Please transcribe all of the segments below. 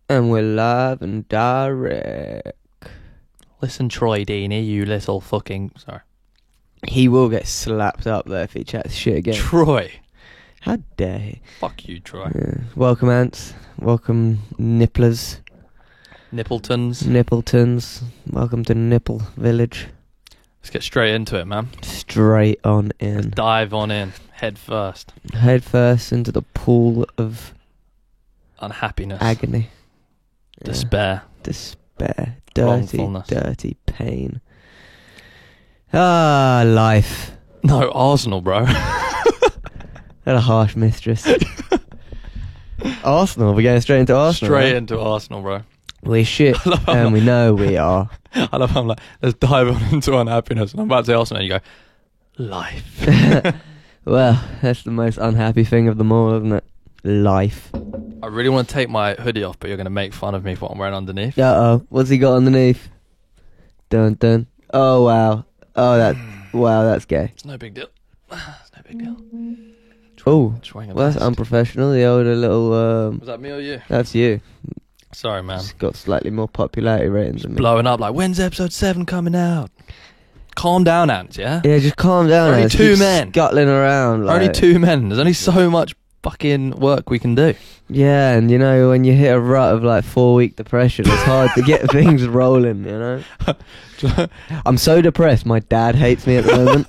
And we're live and direct. Listen, Troy Deeney, you little fucking... Sorry. He will get slapped up there if he chats shit again. Troy. How dare he? Fuck you, Troy. Yeah. Welcome, ants. Welcome, nipplers. Nippletons. Nippletons. Welcome to Nipple Village. Let's get straight into it, man. Straight on in. Let's dive on in. Head first. Head first into the pool of Unhappiness. agony. Despair. Despair. Dirty, Wrongfulness. dirty pain. Ah, life. No, Arsenal, bro. What a harsh mistress. Arsenal. We're going straight into Arsenal. Straight right? into Arsenal, bro. We're shit, I love how and we know we are. I love how I'm like, let's dive on into unhappiness. And I'm about to say Arsenal, and you go, life. Well, that's the most unhappy thing of them all, isn't it? Life. I really want to take my hoodie off, but you're going to make fun of me for what I'm wearing underneath. Uh-oh. What's he got underneath? Dun dun. Oh, wow. Oh, that's gay. It's no big deal. It's no big deal. Oh, Just wearing a well, that's vest. unprofessional. The older little, Was that me or you? that's you. Sorry, man. It's got slightly more popularity ratings than me. Blowing up like, when's episode 7 coming out? Calm down, Ants, yeah? Yeah, just calm down. Only Ants. two Keep men. scuttling around. Like, Only 2 men. There's only so much fucking work we can do. Yeah, and you know, when you hit a rut of like 4-week depression, it's hard to get things rolling, you know? I'm so depressed, my dad hates me at the moment.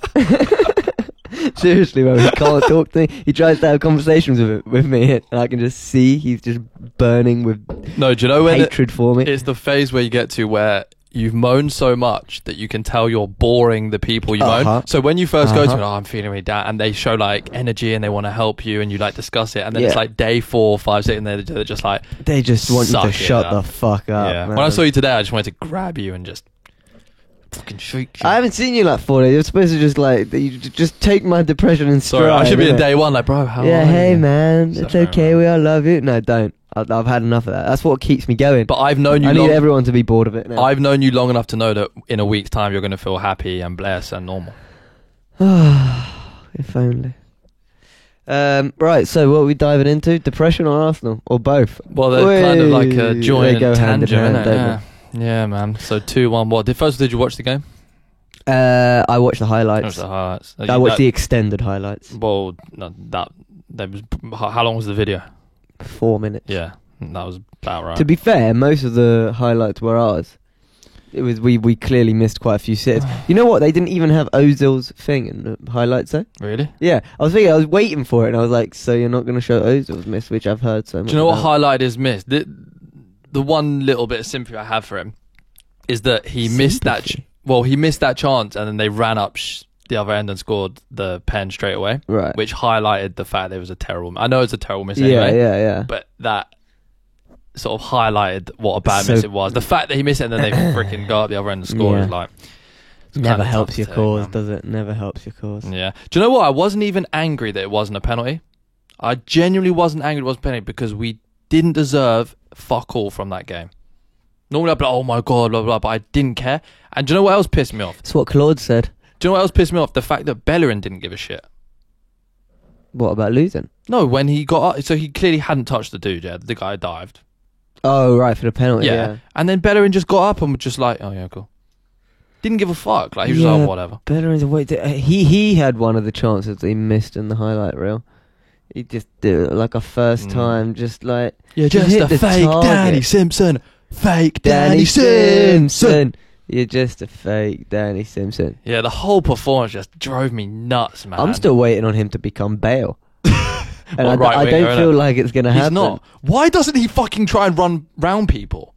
Seriously, bro, he can't talk to me. He tries to have conversations with me, and I can just see he's just burning with No, do you know when hatred for me. it's the phase where you get to where you've moaned so much that you can tell you're boring the people you moan. So when you first go to them, I'm feeling really down, and they show like energy and they want to help you and you like discuss it, and then it's Yeah. like day 4, 5, 6, and they're just like, They just want you Suck to it shut up. the fuck up. yeah. Man. When I saw you today, I just wanted to grab you and just fucking shake you. I haven't seen you like 4 days. You're supposed to just like just take my depression in stride. Sorry, I should be in innit? day 1 like, bro, how Yeah, are hey you? man, it's Sorry, okay. man. We all love you. No, don't. I've had enough of that. That's what keeps me going. But I've known you I need long. everyone to be bored of it now. I've known you long enough to know that in a week's time you're going to feel happy and blessed and normal. If only. Right, so what are we diving into? Depression or Arsenal? Or both? Well, they're kind of like a Whey! joint They go hand in tangent, hand, innit? don't Yeah, man. So 2-1. What? Did you watch the game? I watched the That highlights. was the highlights. I watched the extended highlights. Well, no, that was. How long was the video? 4 minutes. Yeah, that was about right. To be fair, most of the highlights were ours. It was we clearly missed quite a few sitters. You know what? They didn't even have Ozil's thing in the highlights though. Really? Yeah, I was waiting for it, and I was like, so you're not going to show Ozil's miss, which I've heard so much. Do you know what about. highlight is missed? The one little bit of sympathy I have for him is that he missed that. Sympathy? He missed that chance, and then they ran up the other end and scored the pen straight away, Right. which highlighted the fact that it was a terrible. I know it's a terrible miss Yeah, anyway. yeah. But that sort of highlighted what a bad So- miss it was. The fact that he missed it and then they freaking go up the other end and score is Yeah. like... it's Never kinda helps tough your to take, cause, man. does it? Never helps your cause. Yeah. Do you know what? I wasn't even angry that it wasn't a penalty. I genuinely wasn't angry it wasn't a penalty because we didn't deserve fuck all from that game. Normally I'd be like, oh my God, blah, blah, but I didn't care. And do you know what else pissed me off? That's what Claude said. Do you know what else pissed me off? The fact that Bellerin didn't give a shit. What about losing? No, when he got up, so he clearly hadn't touched the dude, yeah, the guy dived. Oh, right, for the penalty. Yeah. And then Bellerin just got up and was just like, oh yeah, cool. Didn't give a fuck. Like, he was Yeah. like, oh, whatever. Bellerin's a wait. He had one of the chances that he missed in the highlight reel. He just did it like a first time, just like You're just just hit a the fake target. Danny Simpson. Fake Danny Danny Simpson. Simpson. You're just a fake Danny Simpson. Yeah, the whole performance just drove me nuts, man. I'm still waiting on him to become Bale. And Well, I right-winger, don't feel innit? like it's going to He's happen. not. Why doesn't he fucking try and run round people?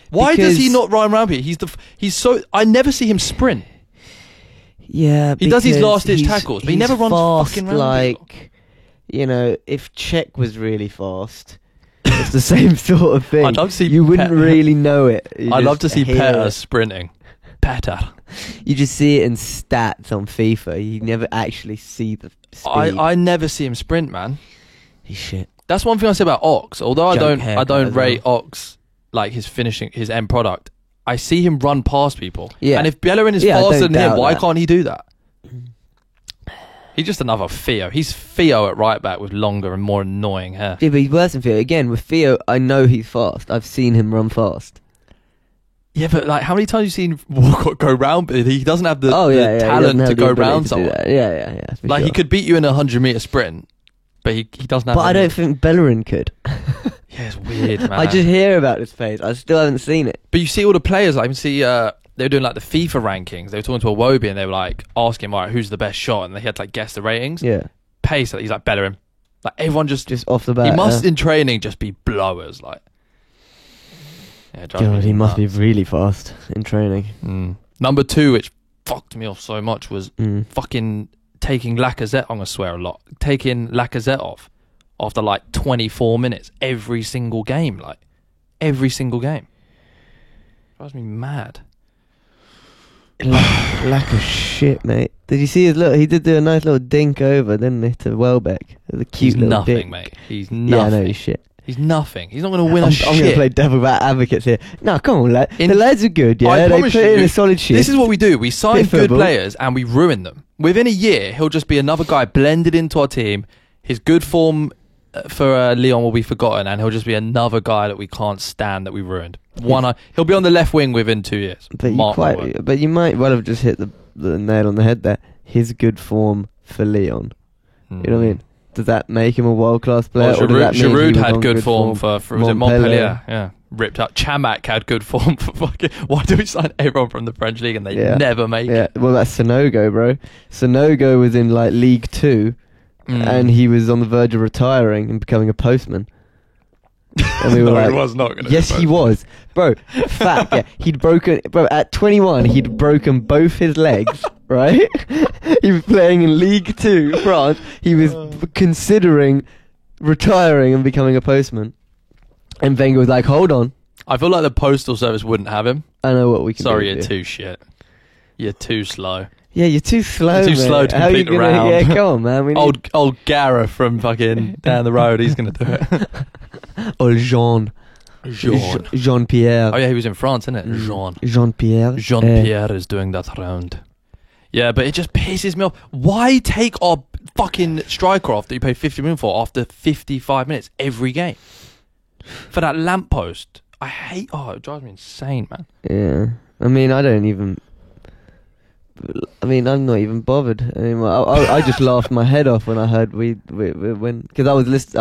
Why does he Because- not run round people? He's so. I never see him sprint. Yeah, He does his because last-ditch he's- tackles, but he he's never runs fast, fucking round like, people. you know, if Czech was really fast, it's the same sort of thing. I'd love to see you wouldn't Pet- really know it. You I'd love just to see hear Petter it. sprinting. Petter. You just see it in stats on FIFA. You never actually see the speed. I never see him sprint, man. He's shit. That's one thing I say about Ox. Although Joke I haircut don't as rate Ox like his finishing, his end product. I see him run past people. Yeah. And if Bellerin is Yeah, I faster don't than him, doubt why that. can't he do that? He's just another Theo. He's Theo at right back with longer and more annoying hair. Yeah, but he's worse than Theo. Again, with Theo, I know he's fast. I've seen him run fast. Yeah, but like, how many times have you seen Walcott go round? But he doesn't have the, he talent doesn't have to the go ability round to do someone. that. Yeah, for Like, sure. he could beat you in a 100-meter sprint, but he doesn't have. But I don't think Bellerin could. Yeah, it's weird, man. I just hear about his pace. I still haven't seen it. But you see all the players. Like, you see, they were doing like the FIFA rankings. They were talking to Iwobi and they were like asking him, "Alright, who's the best shot?" And they had to like guess the ratings. Yeah, Pace, he's like Bellerin. Like everyone just off the bat. he must in training just be blowers. Like, yeah, it drives God, me he must be nuts. really fast in training. Number 2, which fucked me off so much, was Mm. fucking taking Lacazette. I'm gonna swear a lot. Taking Lacazette off after like 24 minutes every single game. Like every single game. Drives me mad. Lack of shit, mate. Did you see his little? He did do a nice little dink over, didn't he, to Welbeck? The cute He's little nothing, dink. mate. He's Yeah, I nothing. know he's shit. He's nothing. He's not going to win a I'm shit. going to play devil advocates here. No, come on, lad. In- The lads are good, yeah. I They promise put in you, a solid shit. This is what we do. We sign Bit good football. players and we ruin them. Within a year, he'll just be another guy blended into our team. His good form for Lyon will be forgotten, and he'll just be another guy that we can't stand that we ruined. He'll be on the left wing within 2 years. But you might well have just hit the nail on the head there. His good form for Leon. You know what I mean? Does that make him a world-class player? Well, or does that mean he Giroud was had on good form for was it Montpellier? Yeah, ripped up. Chamak had good form for fucking. Why do we sign everyone from the French league and they never make Yeah, it? well, that's Sonogo, bro. Sonogo was in like League 2, and he was on the verge of retiring and becoming a postman. And we were No, he like, was not gonna yes, be he was, bro. Fact, yeah, he'd broken, bro. At 21, he'd broken both his legs. Right? He was playing in League 2, France. He was considering retiring and becoming a postman. And Wenger was like, hold on. I feel like the postal service wouldn't have him. I know what we can do. Sorry, you're here. too shit. You're too slow. Yeah, you're too slow, You're too mate. slow to How are you complete a gonna, round. Yeah, come on, man. We need Old Gareth from fucking down the road, he's going to do it. or Jean. Jean. Jean-Pierre. Oh yeah, he was in France, isn't it? Jean. Jean-Pierre. Jean-Pierre is doing that round. Yeah, but it just pisses me off. Why take our fucking striker off that you paid 50 million for after 55 minutes every game? For that lamppost. I hate... Oh, it drives me insane, man. Yeah. I mean, I'm not even bothered anymore. I just laughed my head off when I heard we when, because I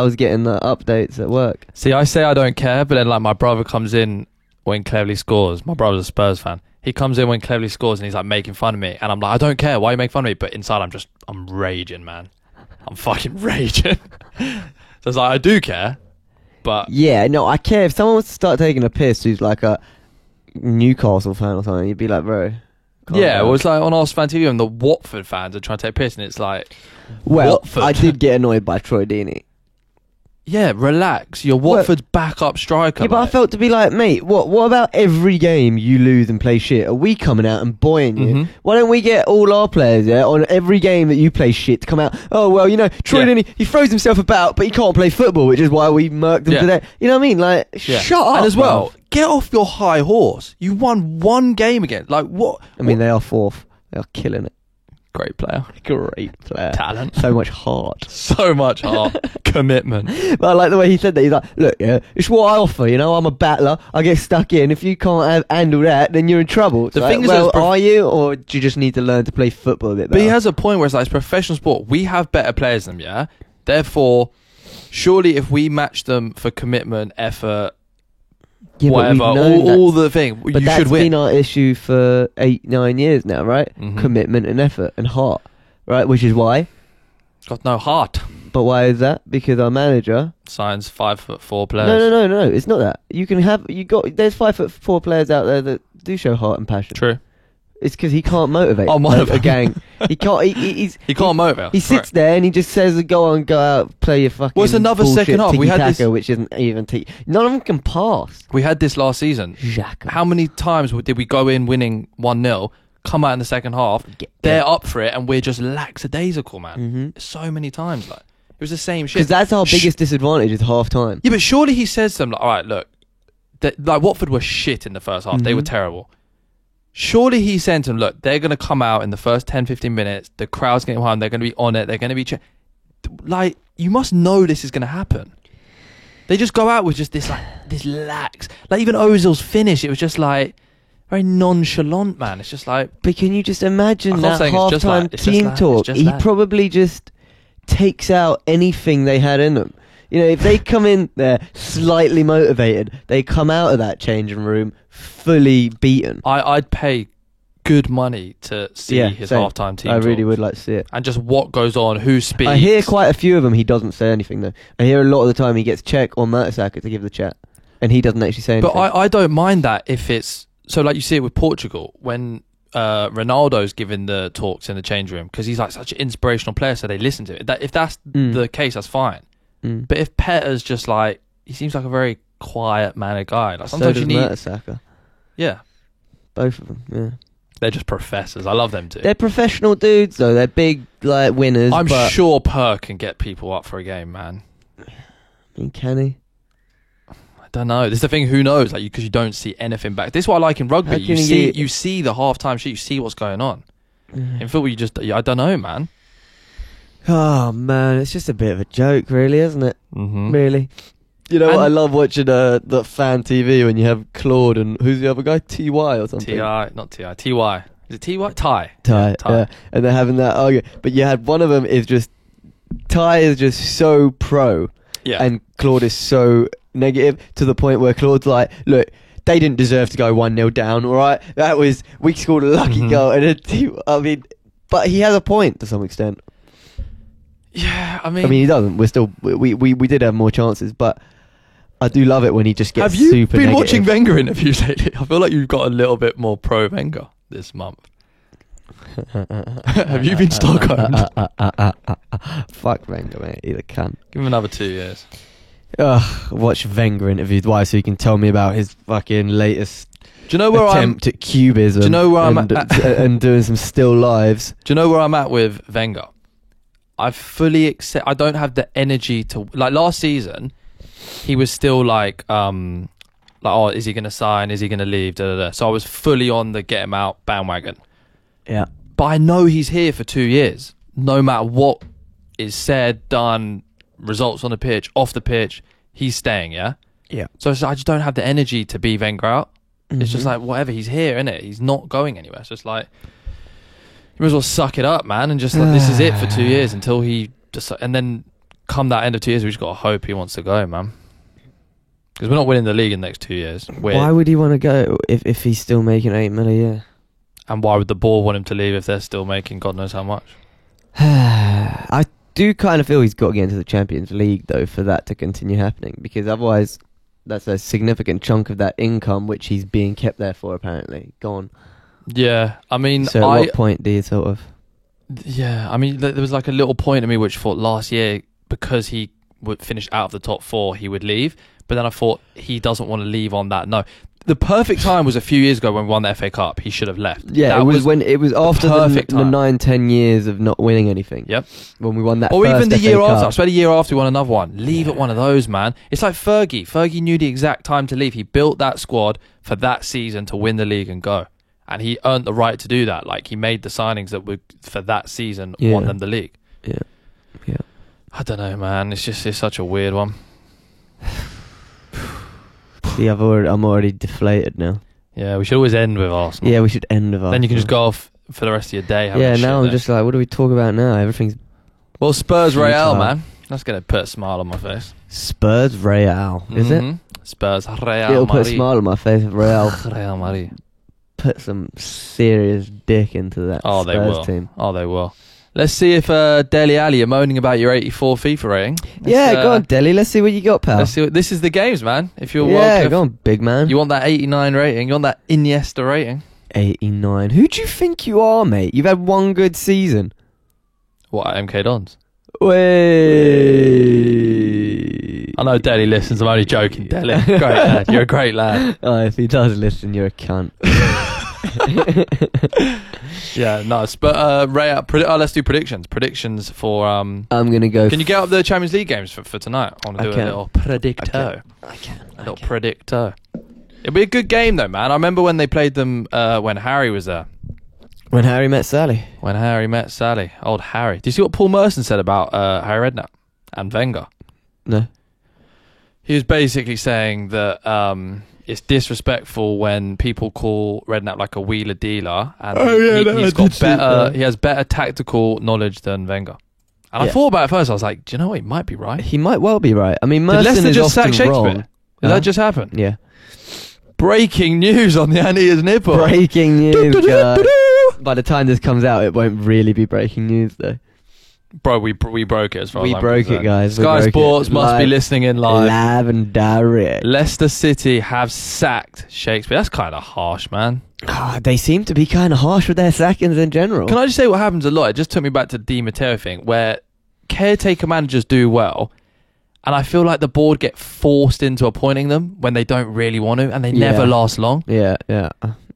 was getting the updates at work. See, I say I don't care, but then like my brother comes in when Cleverley scores. My brother's a Spurs fan. He comes in when Cleverley scores and he's like making fun of me, and I'm like, I don't care. Why you make fun of me? But inside, I'm raging, man. I'm fucking raging. So it's like I do care, but Yeah, no, I care. If someone was to start taking a piss who's like a Newcastle fan or something, you'd be like, bro. calm yeah, down. well, it's like on Arsenal fan TV and the Watford fans are trying to take a piss, and it's like, Well, Watford. I did get annoyed by Troy Deeney. yeah, relax. You're Watford's backup striker. Yeah, but I mate. felt to be like, mate, what about every game you lose and play shit? Are we coming out and buoying you? Mhm. Why don't we get all our players, yeah, on every game that you play shit to come out, oh, well, Troy Yeah. Deeney, he throws himself about, but he can't play football, which is why we murked him Yeah. today. You know what I mean? Like, Yeah. shut up. And as well, bruv. get off your high horse. You won one game again. Like what? I mean, they are fourth. They are killing it. Great player, Great player. talent, So much heart. so much heart, commitment. But I like the way he said that. He's like, look, yeah, it's what I offer, I'm a battler. I get stuck in. If you can't handle that, then you're in trouble. It's The like, thing is, well, it's are you? Or do you just need to learn to play football a bit But better? he has a point where it's like it's professional sport. We have better players than them, yeah. Therefore, surely if we match them for commitment, effort, Yeah, but whatever, we've known all that- the thing, But you that's should win. been our issue for 8-9 years now, right? Mhm. Commitment and effort and heart, right? Which is why. Got no heart. But why is that? Because our manager. Signs 5'4" players. No. It's not that. There's 5'4" players out there that do show heart and passion. True. It's because he can't motivate I'm one of a them. gang. He can't. He can't motivate. He sits there and he just says, "Go on, go out, play your fucking." Well, it's another bullshit second half. We had tiki-taka, this- which isn't even none of them can pass. We had this last season. Xhaka. How many times did we go in winning 1-0, come out in the second half, they're up for it, and we're just lackadaisical, man. Mhm. So many times, like it was the same shit. Because that's our biggest disadvantage is half time. Yeah, but surely he says to them, like, all right, look, like Watford were shit in the first half. They were terrible. Surely he's saying to them, look, they're going to come out in the first 10, 15 minutes. The crowd's getting behind. They're going to be on it. They're going to be... like, you must know this is going to happen. They just go out with just this lax... Like, even Ozil's finish, it was just like... very nonchalant, man. It's just like... But can you just imagine that halftime like, team talk? He probably just takes out anything they had in them. You know, if they come in there slightly motivated, they come out of that changing room fully beaten. I'd pay good money to see his halftime team I really talk. would like to see it. And just what goes on, who speaks. I hear quite a few of them, he doesn't say anything, though. I hear a lot of the time he gets Cech or Mertesacker to give the chat. And he doesn't actually say anything. But I don't mind that if it's... So, like you see it with Portugal, when Ronaldo's giving the talks in the change room, because he's like such an inspirational player, so they listen to it. If that's the case, that's fine. But if Petter's just like... He seems like a very quiet mannered guy. Like sometimes so does you need... Mertesacker. Yeah. Both of them, yeah. They're just professors. I love them too. They're professional dudes, though. They're big, like, winners. I'm sure Per can get people up for a game, man. I mean, can he? I don't know. This is the thing. Who knows? Like, because you don't see anything back. This is what I like in rugby. You see the halftime sheet. You see what's going on. In football, I don't know, man. Oh man, it's just a bit of a joke, really, isn't it? Mm-hmm. Really. You know what? I love watching the fan TV when you have Claude and who's the other guy? TY or something. Not TI. TY. Is it TY? Ty. Ty. Yeah. And they're having that argument. But you had one of them is just Ty is just so pro. Yeah. And Claude is so negative to the point where Claude's like, look, they didn't deserve to go 1-0 down, all right? We scored a lucky goal. And I mean, but he has a point to some extent. Yeah, I mean he doesn't. We're still we did have more chances, but I do love it when he just gets super negative. Have you been watching negative. Wenger interviews lately? I feel like you've got a little bit more pro Wenger this month. Have you been Stockholmed? Fuck Wenger, mate. He's a cunt. Give him another 2 years. Watch Wenger interviews. Why? So you can tell me about his fucking latest Do you know where attempt at cubism. Do you know where I'm at? And doing some still lives. Do you know where I'm at with Wenger? I fully accept. I don't have the energy to, like, last season. He was still like, oh, is he going to sign? Is he going to leave? Da, da, da. So I was fully on the get him out bandwagon. Yeah. But I know he's here for 2 years. No matter what is said, done, results on the pitch, off the pitch, he's staying, yeah? Yeah. So I just don't have the energy to be Wenger out. It's just like, whatever, he's here, innit? He's not going anywhere. It's just like, you might as well suck it up, man, and just like, this is it for 2 years until he just, and then come that end of 2 years, we just got to hope he wants to go, man. Because we're not winning the league in the next 2 years. Why would he want to go if he's still making $8 million a year? And why would the board want him to leave if they're still making God knows how much? I do kind of feel he's got to get into the Champions League, though, for that to continue happening, because otherwise that's a significant chunk of that income which he's being kept there for, apparently, gone. Yeah, I mean... So at what point do you sort of... Yeah, I mean, there was like a little point in me which thought last year, because he would finish out of the top four, he would leave. But then I thought he doesn't want to leave on that. No. The perfect time was a few years ago when we won the FA Cup. He should have left. Yeah, it was after the 9-10 years of not winning anything. Yep. When we won that or first even the FA year Cup. after. I swear the year after we won another one. Leave at one of those, man. It's like Fergie. Fergie knew the exact time to leave. He built that squad for that season to win the league and go. And he earned the right to do that. Like, he made the signings that would, for that season, won them the league. Yeah. Yeah. I don't know, man. It's such a weird one. See, I'm already deflated now. Yeah, we should always end with Arsenal. Yeah, we should end with Arsenal. Then you can just go off for the rest of your day. Yeah, now I'm just like, what do we talk about now? Everything's... Well, Spurs Real, man. That's going to put a smile on my face. Spurs Real, is it? Spurs Real. It'll put a smile on my face if Real Real Madrid put some serious dick into that Spurs team. Oh, they will. Let's see if Dele Alli, you're moaning about your 84 FIFA rating. Go on, Dele. Let's see what you got, pal. Let's see this is the games, man. If you're go on, big man. You want that 89 rating? You want that Iniesta rating? 89. Who do you think you are, mate? You've had one good season. What, at MK Dons? Wait. I know Dele listens. I'm only joking, Dele. Great lad. You're a great lad. Oh, if he does listen, you're a cunt. Yeah, nice. But let's do predictions. Predictions for I'm gonna go. Can you get up the Champions League games for tonight? I want to do a little predicto. I can. A little predicto. It'll be a good game though, man. I remember when they played them when Harry was there. When Harry met Sally. When Harry met Sally. Old Harry. Do you see what Paul Merson said about Harry Redknapp and Wenger? No. He was basically saying that it's disrespectful when people call Redknapp like a wheeler dealer, and he has better tactical knowledge than Wenger. And I thought about it first. I was like, do you know what? He might be right. He might well be right. I mean, Did Merson Leicester is just sack often Shakespeare? wrong. Did that just happen? Yeah. Breaking news on the Anita's nipple. Breaking news, guys. By the time this comes out, it won't really be breaking news, though. Bro, we broke it as far as We I'm broke concerned. it, guys. Sky Sports must be listening in live. Live and direct. Leicester City have sacked Shakespeare. That's kind of harsh, man. They seem to be kind of harsh with their sackings in general. Can I just say what happens a lot? It just took me back to the Di Matteo thing, where caretaker managers do well, and I feel like the board get forced into appointing them when they don't really want to, and they never last long. Yeah.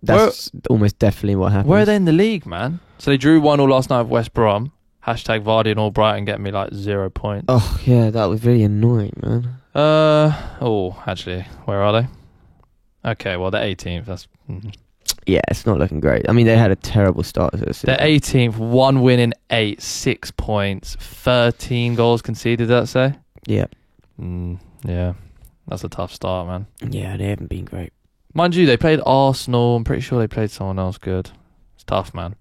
That's almost definitely what happens. Where are they in the league, man? So they drew 1-1 last night with West Brom. Hashtag Vardy and Albrighton get me like 0 points. Oh, yeah, that was really annoying, man. Actually, where are they? Okay, well, they're 18th. That's... Yeah, it's not looking great. I mean, they had a terrible start to the season. They're 18th, 1 win in 8, 6 points, 13 goals conceded, did that say? Yeah. Yeah, that's a tough start, man. Yeah, they haven't been great. Mind you, they played Arsenal. I'm pretty sure they played someone else good. It's tough, man.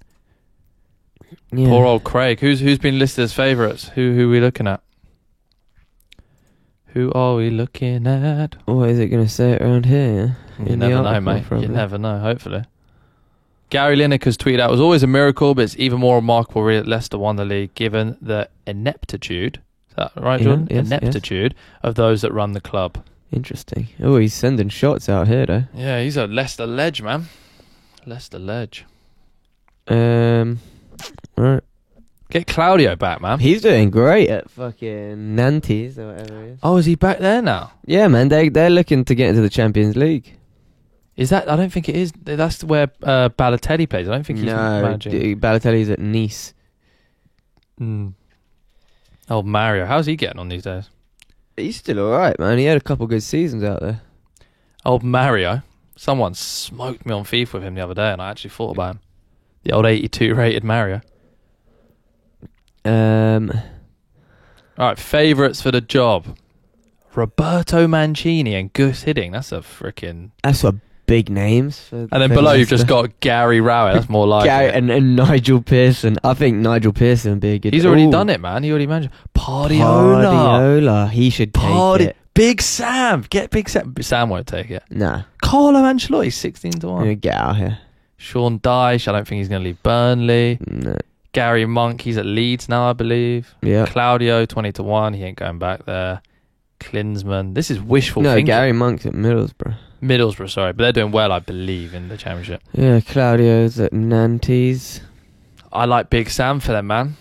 Yeah. Poor old Craig. Who's been listed as favourites? Who are we looking at? Who are we looking at? What is it going to say around here? You never know, mate. You never know, hopefully. Gary Lineker's tweeted out, it was always a miracle, but it's even more remarkable really that Leicester won the league given the ineptitude, is that right, Jordan? Yes, ineptitude of those that run the club. Interesting. Oh, he's sending shots out here, though. Yeah, he's a Leicester ledge, man. Leicester ledge. Right. Get Claudio back, man. He's doing great at fucking Nantes or whatever it is. Oh, is he back there now? Yeah, man, they're looking to get into the Champions League. Is that? I don't think it is. That's where Balotelli plays. I don't think he's managing. Balotelli's at Nice. Oh, Mario. How's he getting on these days? He's still alright, man. He had a couple good seasons out there. Old Mario. Someone smoked me on FIFA with him the other day, and I actually thought about him. The old 82 rated Mario. Alright, favourites for the job. Roberto Mancini and Gus Hiddink. That's what big names. And then below you've just got Gary Rowett. That's more like Gary and Nigel Pearson. I think Nigel Pearson would be a good... He's already done it, man. He already managed. Pardiola. He should take it. Big Sam. Get Big Sam. Sam won't take it. Nah. Carlo Ancelotti, 16-1. Get out of here. Sean Dyche. I don't think he's going to leave Burnley. No. Gary Monk. He's at Leeds now, I believe. Yeah. Claudio, 20-1. He ain't going back there. Klinsmann. This is wishful thinking. No, Gary Monk's at Middlesbrough, sorry. But they're doing well, I believe, in the Championship. Yeah, Claudio's at Nantes. I like Big Sam for them, man.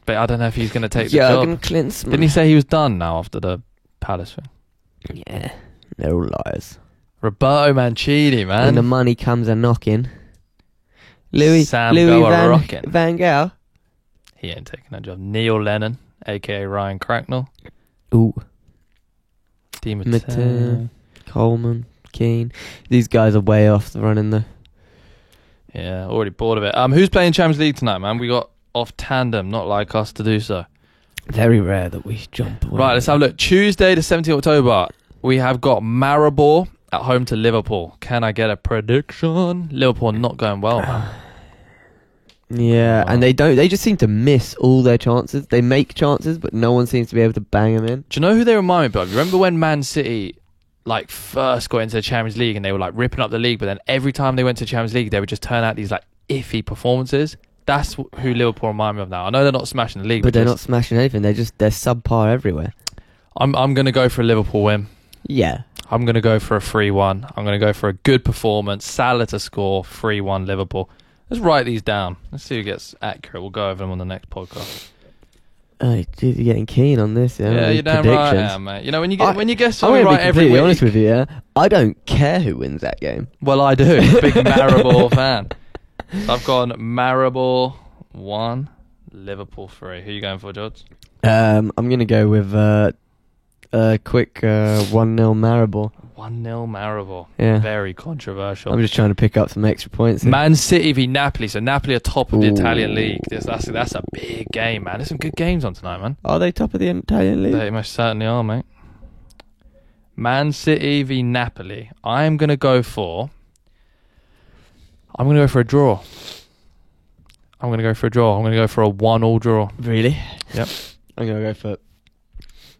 But I don't know if he's going to take the job. Jurgen Klinsmann. Didn't he say he was done now after the Palace thing? Yeah, they're all liars. Roberto Mancini, man. When the money comes a knocking. Louis Van Gaal. He ain't taking that job. Neil Lennon, a.k.a. Ryan Cracknell. Ooh. Di Matteo. Coleman, Keane. These guys are way off the running though. Yeah, already bored of it. Who's playing Champions League tonight, man? We got off tandem, not like us to do so. Very rare that we jump away. Right, let's have a look. Tuesday the 17th of October, we have got Maribor at home to Liverpool. Can I get a prediction? Liverpool not going well, man. Yeah, and they just seem to miss all their chances. They make chances, but no one seems to be able to bang them in. Do you know who they remind me of? Remember when Man City first got into the Champions League and they were ripping up the league, but then every time they went to the Champions League, they would just turn out these iffy performances? That's who Liverpool remind me of now. I know they're not smashing the league, but they're not smashing anything. They're subpar everywhere. I'm going to go for a Liverpool win. Yeah. I'm going to go for a 3-1. I'm going to go for a good performance. Salah to score, 3-1 Liverpool. Let's write these down. Let's see who gets accurate. We'll go over them on the next podcast. Oh, you're getting keen on this, yeah? Yeah, you're damn right, yeah, mate. You know, when you get something right every week... I'm going to be completely honest with you, yeah? I don't care who wins that game. Well, I do. Big Maribor fan. So I've gone Maribor 1, Liverpool 3. Who are you going for, George? I'm going to go with a Quick 1-0 Maribor. 1-0 Maribor. Yeah. Very controversial. I'm just trying to pick up some extra points here. Man City v Napoli. So Napoli are top of the Italian league. That's a big game, man. There's some good games on tonight, man. Are they top of the Italian league? They most certainly are, mate. Man City v Napoli. I'm going to go for a draw. I'm going to go for a 1-1 draw. Really? Yep. I'm going to go for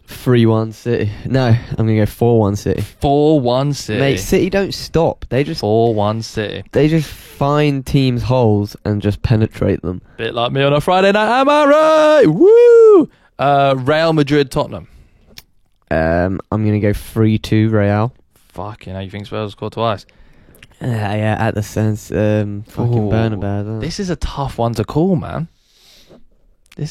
3-1 City. No, I'm going to go 4-1 City. 4-1 City. Mate, City don't stop. They just 4-1 City. They just find teams' holes and just penetrate them. Bit like me on a Friday night, am I right? Woo! Real Madrid, Tottenham. I'm going to go 3-2 Real. Fucking hell, you think Spurs will score twice? Yeah, at the sense, fucking Ooh. Bernabeu. This is a tough one to call, man. I'm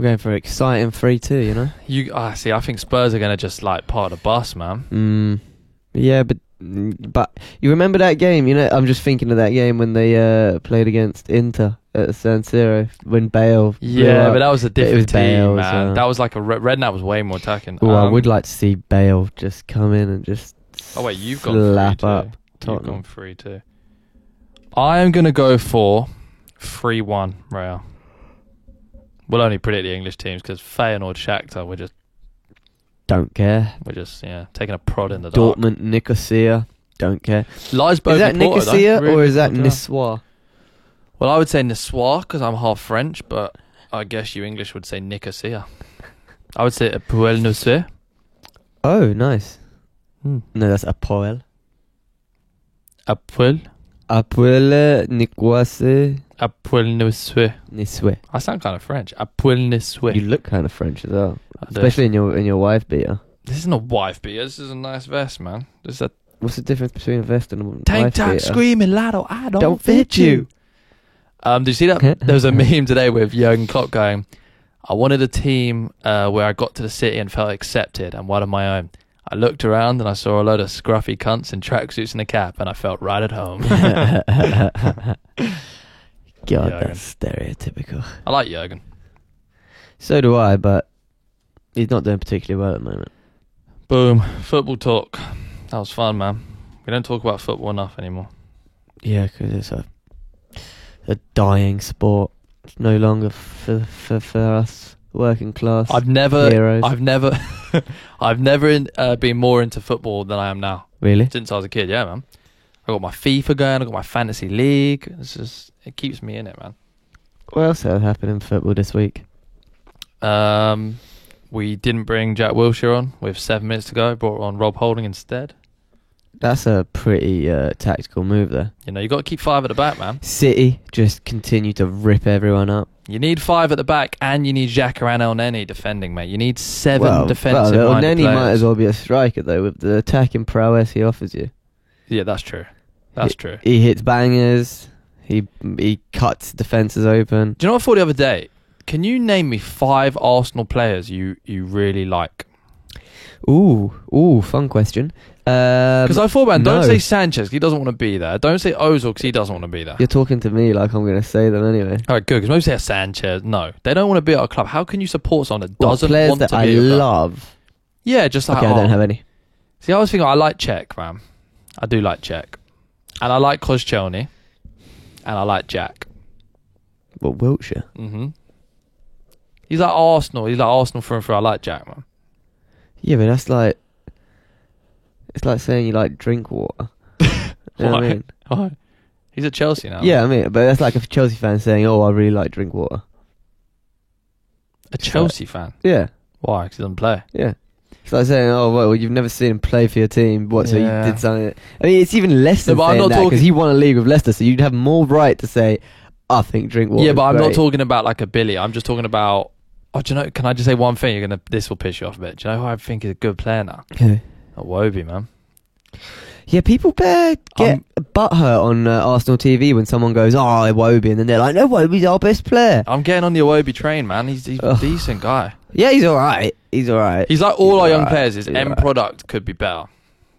going for an exciting 3-2, you know? See, I think Spurs are going to just like part of the bus, man. Yeah, but you remember that game, you know? I'm just thinking of that game when they played against Inter at San Siro when Bale. Yeah, but that was a different team, Bale, man. so. That was like Redknapp was way more attacking. I would like to see Bale just come in and just. Oh wait, you've gone slap 3-2. up You've Tottenham. gone 3-2. I am going to go for 3-1 Real. We'll only predict the English teams because Feyenoord, Shakhtar, we're just taking a prod in the dark. Dortmund, Nicosia, don't care. Leipzig, Is that Nicosia or is that Niçois? Well, I would say Niçois because I'm half French, but I guess you English would say Nicosia. I would say Apoel Nicosia. Oh, nice. No, that's Apoel. Apoel Nicoise. Apoel Nicosia. Niçois. I sound kind of French. Apoel Nicosia. You look kind of French as well, I do. especially in your wife beater. This isn't a wife beater. This is a nice vest, man. This is a What's the difference between a vest and a wife tank top beater? screaming Lotto. I don't fit you. Did you see that? There was a meme today with Jurgen Klopp going, I wanted a team where I got to the city and felt accepted and one of my own. I looked around and I saw a load of scruffy cunts in tracksuits and a cap and I felt right at home. God, Jurgen. that's stereotypical. I like Jurgen. So do I, but he's not doing particularly well at the moment. Boom. Football talk. That was fun, man. We don't talk about football enough anymore. Yeah, because it's a dying sport. It's no longer for us working class. I've never been more into football than I am now. Really? Since I was a kid, yeah, man. I got my FIFA going. I got my fantasy league. It keeps me in it, man. What else has happened in football this week? We didn't bring Jack Wilshere on with 7 minutes to go. Brought on Rob Holding instead. That's a pretty tactical move there. You know, you got to keep 5 at the back, man. City just continue to rip everyone up. You need 5 at the back, and you need Xhaka and El Neni defending, mate. You need 7 defensive El minded Neni players. might as well be a striker though, with the attacking prowess he offers you. Yeah, that's true. That's true. He hits bangers. He cuts defences open. Do you know what I thought the other day? Can you name me 5 Arsenal players you really like? Ooh, fun question. Because I thought, man, no. don't say Sanchez 'cause he doesn't want to be there. Don't say Ozil because he doesn't want to be there. You're talking to me like I'm going to say them anyway. All right, good. Because most say Sanchez. No, they don't want to be at our club. How can you support someone that doesn't players want that to I be at your club? love. Yeah, just like Okay, I don't have any. See, I was thinking I like Czech, man. I do like Czech, and I like Koscielny, and I like Jack. What, Wiltshire? Mm-hmm. He's like Arsenal. He's like Arsenal through and through. I like Jack, man. Yeah, but that's like... It's like saying you like drink water. You know what I mean? Why? He's at Chelsea now. Yeah, I mean, but that's like a Chelsea fan saying, "Oh, I really like drink water." A Chelsea fan. Yeah, Why? Because he doesn't play. yeah. It's like saying, "Oh, well, you've never seen him play for your team. What? So Yeah. you did something?" I mean, it's even less than No, but I'm saying not that talking- because he won a league with Leicester, so you'd have more right to say, "I think drink water." Yeah, but I'm is not great." talking about like a Billy. I'm just talking about. Oh, do you know? Can I just say one thing? This will piss you off a bit. Do you know who I think is a good player now? Okay. Iwobi, man. Yeah, people get butthurt on Arsenal TV when someone goes, "Oh, Iwobi," and then they're like, "No, Iwobi's our best player." I'm getting on the Iwobi train, man. He's a Ugh. decent guy. Yeah, he's all right. He's all right. He's like all He's our young alright. players. His He's end alright. product could be better.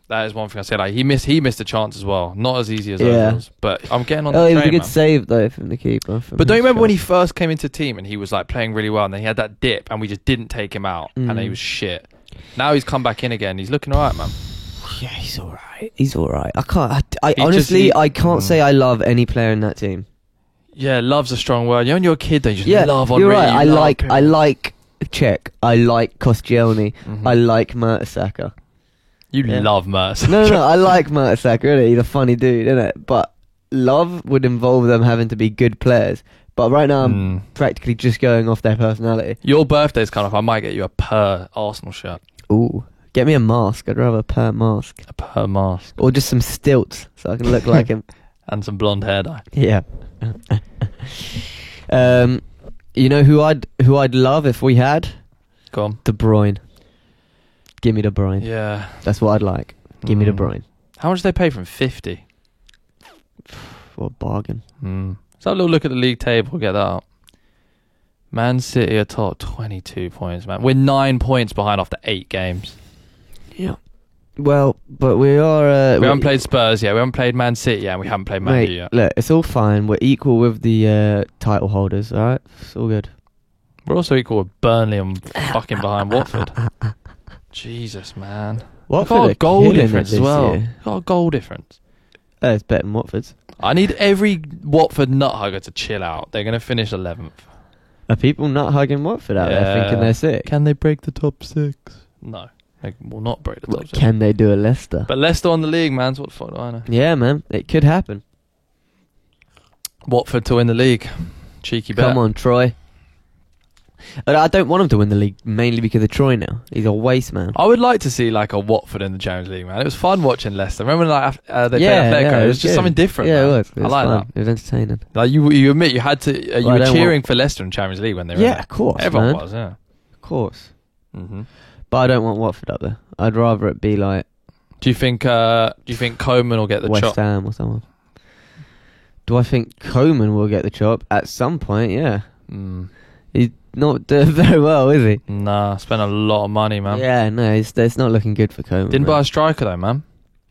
That is one thing I said. Like he missed a chance as well. Not as easy as Yeah. others, but I'm getting on Oh, the it was a train, good man. save though from the keeper. But don't you remember when he first came into the team and he was like playing really well, and then he had that dip, and we just didn't take him out, and he was shit. Now he's come back in again. He's looking alright, man. Yeah, he's all right. He's all right. I can't. I He honestly, just- I can't say I love any player in that team. Yeah, love's a strong word. When you're a kid, they just Yeah, love on. you're right. I like Czech. I like Koscielny. Mm-hmm. I like Mertesacker. You Yeah. love Mercer. No, I like Mertesacker. Really, he's a funny dude, isn't it? But love would involve them having to be good players. But right now, I'm practically just going off their personality. Your birthday's kind of. I might get you a per Arsenal shirt. Ooh, get me a mask. I'd rather a per mask A per mask or just some stilts so I can look like him. and some blonde hair dye. Yeah. You know who I'd love if we had? Go on. De Bruyne. Give me De Bruyne. Yeah. That's what I'd like. Give me De Bruyne. How much did they pay for him? 50. What a bargain. So have a little look at the league table. Get that up. Man City are top 22 points, man. We're 9 points behind after 8 games. Yeah. Well, but we are. We haven't played Spurs yet. We haven't played Man City yet. And we haven't played Man U Mate, yet. look, it's all fine. We're equal with the title holders, alright? It's all good. We're also equal with Burnley and fucking behind Watford. Jesus, man. Watford Got a are goal killing it difference as this well. year. Got a goal difference. It's better than Watford's. I need every Watford nut hugger to chill out. They're going to finish 11th. Are people not hugging Watford out there thinking they're sick? Can they break the top 6? No. They will not break the top 6. Can they do a Leicester? But Leicester on the league, man. So what the fuck do I know? Yeah, man. It could happen. Watford to win the league. Cheeky bet. Come on, Troy. I don't want him to win the league, mainly because of Troy now. He's a waste man. I would like to see like a Watford in the Champions League, man. It was fun watching Leicester. Remember like they played Atletico? It was just good. something different. Yeah, man. it was. It I was like fun. that. It was entertaining. Like you admit you had to. You Well, I were don't cheering for Leicester in Champions League when they were. in Yeah, there. of course, Everyone man. was. Yeah. Of course. Mm-hmm. But I don't want Watford up there. I'd rather it be like Do you think Koeman will get the West chop? Ham or someone. Do I think Koeman will get the chop at some point? Yeah. He's not doing very well, is he? Nah, spent a lot of money, man. Yeah, no, it's not looking good for Koeman. Didn't buy a striker though, man.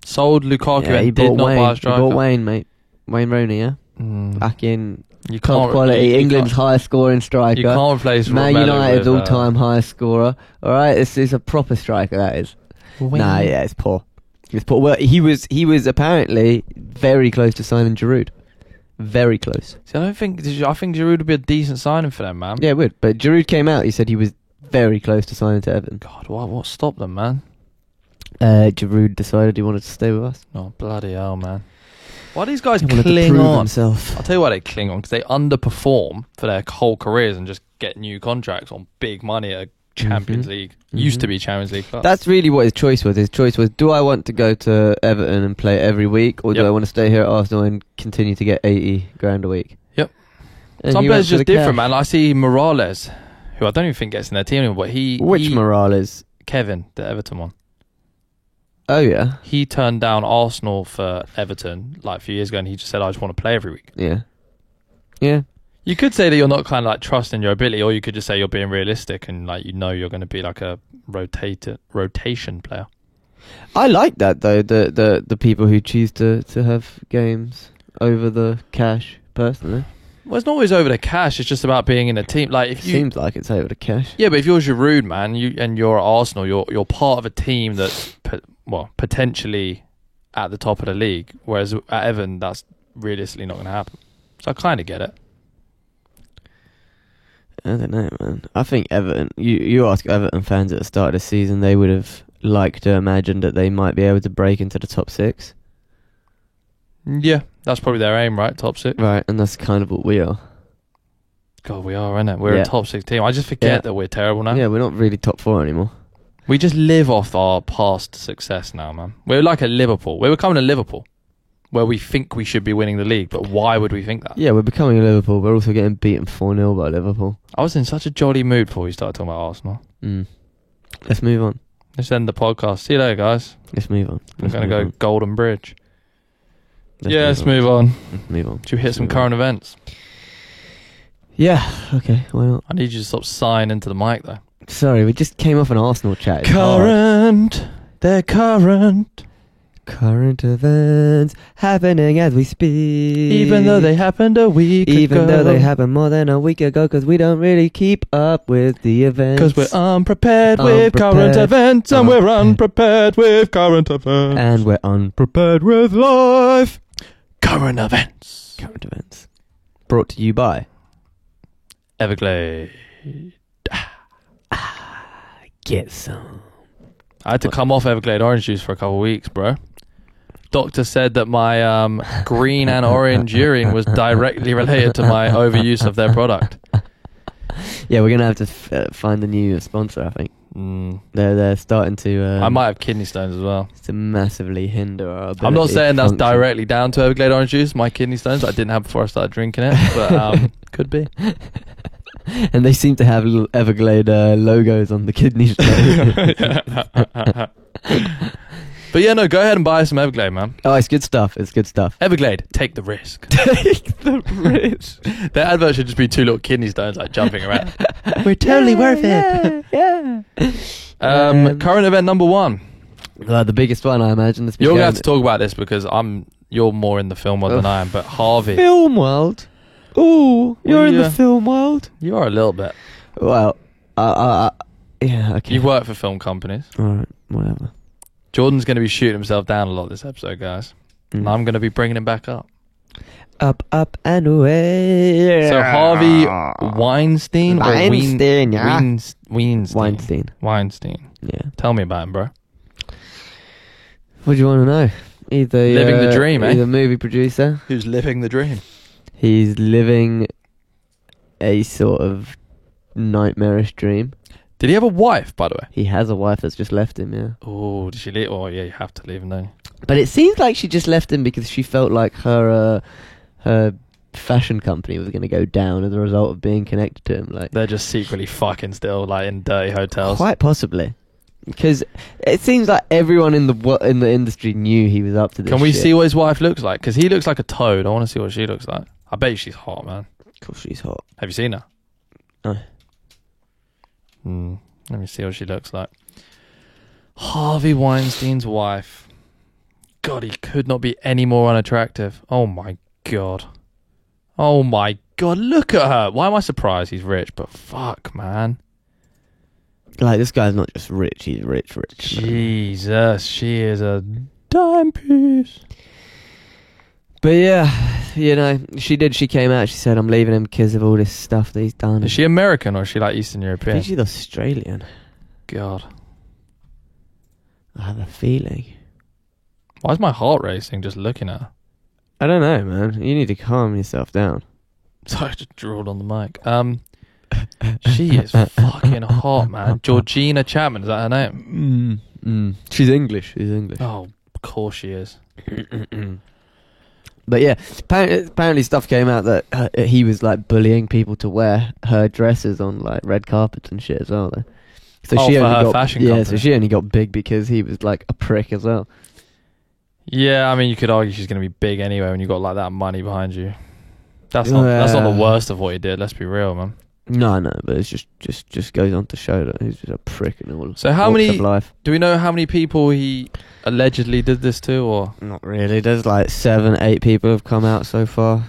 Sold Lukaku Yeah, he and did bought not Wayne. buy a He striker. bought Wayne, mate. Wayne Rooney, yeah? Mm. Back in You top can't quality, you England's can't- highest scoring striker. You can't replace Man Romelu United's with, all-time highest scorer. All right, this is a proper striker. That is. Wayne. Nah, yeah, it's poor. It's poor. Well, he was apparently very close to signing Giroud. Very close. See, I think Giroud would be a decent signing for them, man. Yeah, it would. But Giroud came out. He said he was very close to signing to Everton. God, what stopped them, man? Giroud decided he wanted to stay with us. Oh, bloody hell, man. Why do these guys He wanted to cling prove on? himself. I'll tell you why they cling on, because they underperform for their whole careers and just get new contracts on big money at a Champions League. Used to be Champions League clubs. That's really what his choice was. His choice was, do I want to go to Everton and play every week, or do Yep. I want to stay here at Arsenal and continue to get 80 grand a week? Yep. And Some he players went for just the different, cash. man. I see Morales, who I don't even think gets in their team anymore, but Which Morales? Kevin, the Everton one. Oh, yeah. He turned down Arsenal for Everton like a few years ago, and he just said, I just want to play every week. Yeah. Yeah. You could say that you're not kind of like trusting your ability, or you could just say you're being realistic and like you're going to be like a rotation player. I like that, though, the people who choose to have games over the cash, personally. Well, it's not always over the cash. It's just about being in a team. Like if you, Seems like it's over the cash. yeah, but if you're Giroud, man, you're at Arsenal, you're part of a team that's potentially at the top of the league. Whereas at Everton, that's realistically not going to happen. So I kind of get it. I don't know, man. I think Everton, you ask Everton fans at the start of the season, they would have liked to imagine that they might be able to break into the top 6. Yeah, that's probably their aim, right? Top 6. Right, and that's kind of what we are. God, we are, innit? We're Yeah. a top 6 team. I just forget Yeah. that we're terrible now. Yeah, we're not really top 4 anymore. We just live off our past success now, man. We're like a Liverpool. We're becoming a Liverpool, where we think we should be winning the league, but why would we think that? Yeah, we're becoming Liverpool. We're also getting beaten 4-0 by Liverpool. I was in such a jolly mood before we started talking about Arsenal. Let's move on. Let's end the podcast. See you later, guys. Let's move on. I'm going to go Golden Bridge. Let's Let's move on. Let's move on. Should we hit Let's some move on. current events? Yeah, okay, why not? I need you to stop sighing into the mic, though. Sorry, we just came off an Arsenal chat. It's hard. Current. They're current. Current events happening as we speak. Even though they happened a week ago. Even though they happened more than a week ago, because we don't really keep up with the events. Because we're unprepared with current events, and we're unprepared with current events. And we're unprepared with life. Current events. Current events. Brought to you by Everglade. Get some. I had to come off Everglade orange juice for a couple of weeks, bro. Doctor said that my green and orange urine was directly related to my overuse of their product. Yeah, we're gonna have to find a new sponsor. I think they're starting to. I might have kidney stones as well. To massively hinder our ability. I'm not saying that's function. directly down to Everglade orange juice. My kidney stones I didn't have before I started drinking it, but could be. And they seem to have little Everglade logos on the kidney stone. But yeah, no, go ahead and buy some Everglade, man. Oh, it's good stuff. It's good stuff. Everglade, take the risk. Take the risk. Their advert should just be two little kidney stones like jumping around. We're totally worth it. Yeah. Current event number one. The biggest one, I imagine. You're gonna have to talk about this because you're more in the film world than I am. But Harvey, film world. Ooh, you're in the film world. You are a little bit. Well, yeah. Okay. You've worked for film companies. All right, whatever. Jordan's going to be shooting himself down a lot this episode, guys. And I'm going to be bringing him back up. Up and away. So Harvey Weinstein? Weinstein, yeah. Weinstein. Yeah. Tell me about him, bro. What do you want to know? Either living the dream, He's a movie producer. Who's living the dream? He's living a sort of nightmarish dream. Did he have a wife, by the way? He has a wife that's just left him, yeah. Oh, did she leave? Oh, yeah, you have to leave him, don't you? But it seems like she just left him because she felt like her fashion company was going to go down as a result of being connected to him. Like they're just secretly fucking still, like in dirty hotels. Quite possibly, because it seems like everyone in the industry knew he was up to this. Can we shit. see what his wife looks like? Because he looks like a toad. I want to see what she looks like. I bet she's hot, man. Of course, she's hot. Have you seen her? No. Let me see what she looks like. Harvey Weinstein's wife. God, he could not be any more unattractive. Oh my god. Oh my god, look at her. Why am I surprised he's rich? But fuck, man. Like, this guy's not just rich, he's rich. Jesus, she is a dime piece. But yeah, you know, she came out, she said, I'm leaving him because of all this stuff that he's done. Is she American or is she like Eastern European? I think she's Australian. God. I have a feeling. Why is my heart racing just looking at her? I don't know, man. You need to calm yourself down. Sorry, I just drooled on the mic. She is fucking hot, man. Georgina Chapman, is that her name? She's English. Oh, of course she is. But yeah, apparently stuff came out that he was like bullying people to wear her dresses on like red carpets and shit as well. Though. So she only got fashion company. So she only got big because he was like a prick as well. Yeah, I mean, you could argue she's going to be big anyway when you got like that money behind you. That's not the worst of what he did. Let's be real, man. No, but it's just goes on to show that he's just a prick in all. So how many? Of life. Do we know how many people he allegedly did this to, or not really? There's like 7-8 people have come out so far,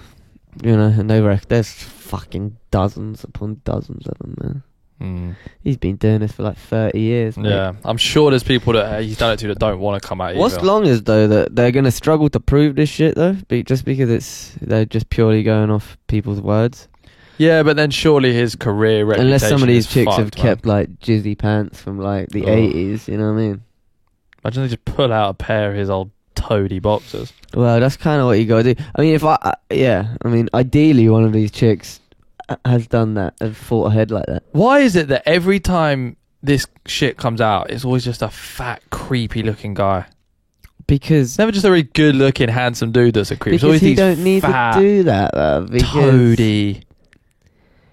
you know, and there's fucking dozens upon dozens of them, man. He's been doing this for like 30 years. Mate. Yeah, I'm sure there's people that he's done it to that don't want to come out. What's long is though that they're gonna struggle to prove this shit though, just because they're just purely going off people's words. Yeah, but then surely his career reputation unless some of these chicks fucked, have kept like jizzy pants from like the 80s, you know what I mean? Imagine they just pull out a pair of his old toady boxers. Well, that's kind of what you gotta do. I mean, ideally one of these chicks has done that, has fought ahead like that. Why is it that every time this shit comes out, it's always just a fat, creepy looking guy? Because it's never just a very good looking, handsome dude that's a creep. Because he don't need to do that, though. Toady.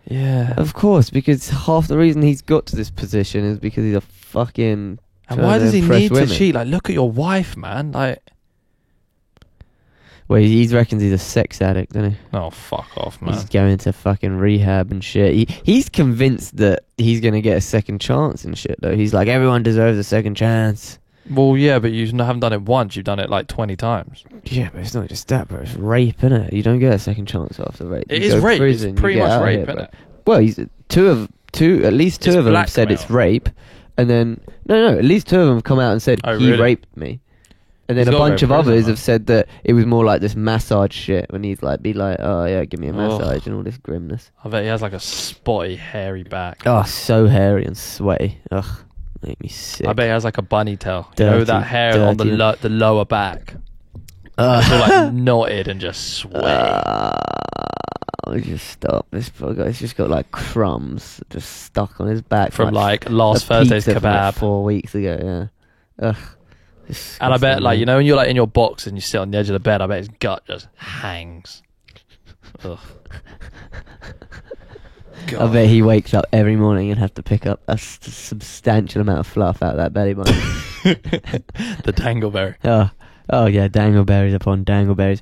Yeah. Of course, because half the reason he's got to this position is because he's a fucking... And why does he need to cheat? Like, look at your wife, man. Like... Well, he reckons he's a sex addict, doesn't he? Oh, fuck off, man. He's going to fucking rehab and shit. He's convinced that he's going to get a second chance and shit, though. He's like, everyone deserves a second chance. Well, yeah, but you haven't done it once. You've done it like 20 times. Yeah, but it's not just that, bro. It's rape, innit? You don't get a second chance after rape. It You is go rape. prison, It's pretty you get much out rape, here, isn't bro. it? Well, at least two It's of them have said it's blackmail. rape, and then no, at least two of them have come out and said Oh, he really? raped me, and then He's a gotta bunch go of to prison, others man. have said that it was more like this massage shit when he's like, oh yeah, give me a Ugh. massage and all this grimness. I bet he has like a spotty, hairy back. Oh, so hairy and sweaty. Ugh, make me sick. I bet he has like a bunny tail. You know, Dirty, that hair on dirty. the lower back. Ugh. It's all like knotted and just sweaty. Just stop. This poor guy's just got like crumbs just stuck on his back From like a last Thursday's pizza from, like, kebab. 4 weeks ago. Yeah. Ugh. And I bet, Disgusting, like, you man. know, when you're like in your box and you sit on the edge of the bed, I bet his gut just hangs. Ugh. I bet he wakes up every morning and have to pick up a substantial amount of fluff out of that belly button. The dangleberry. Oh yeah, dangleberries upon dangleberries.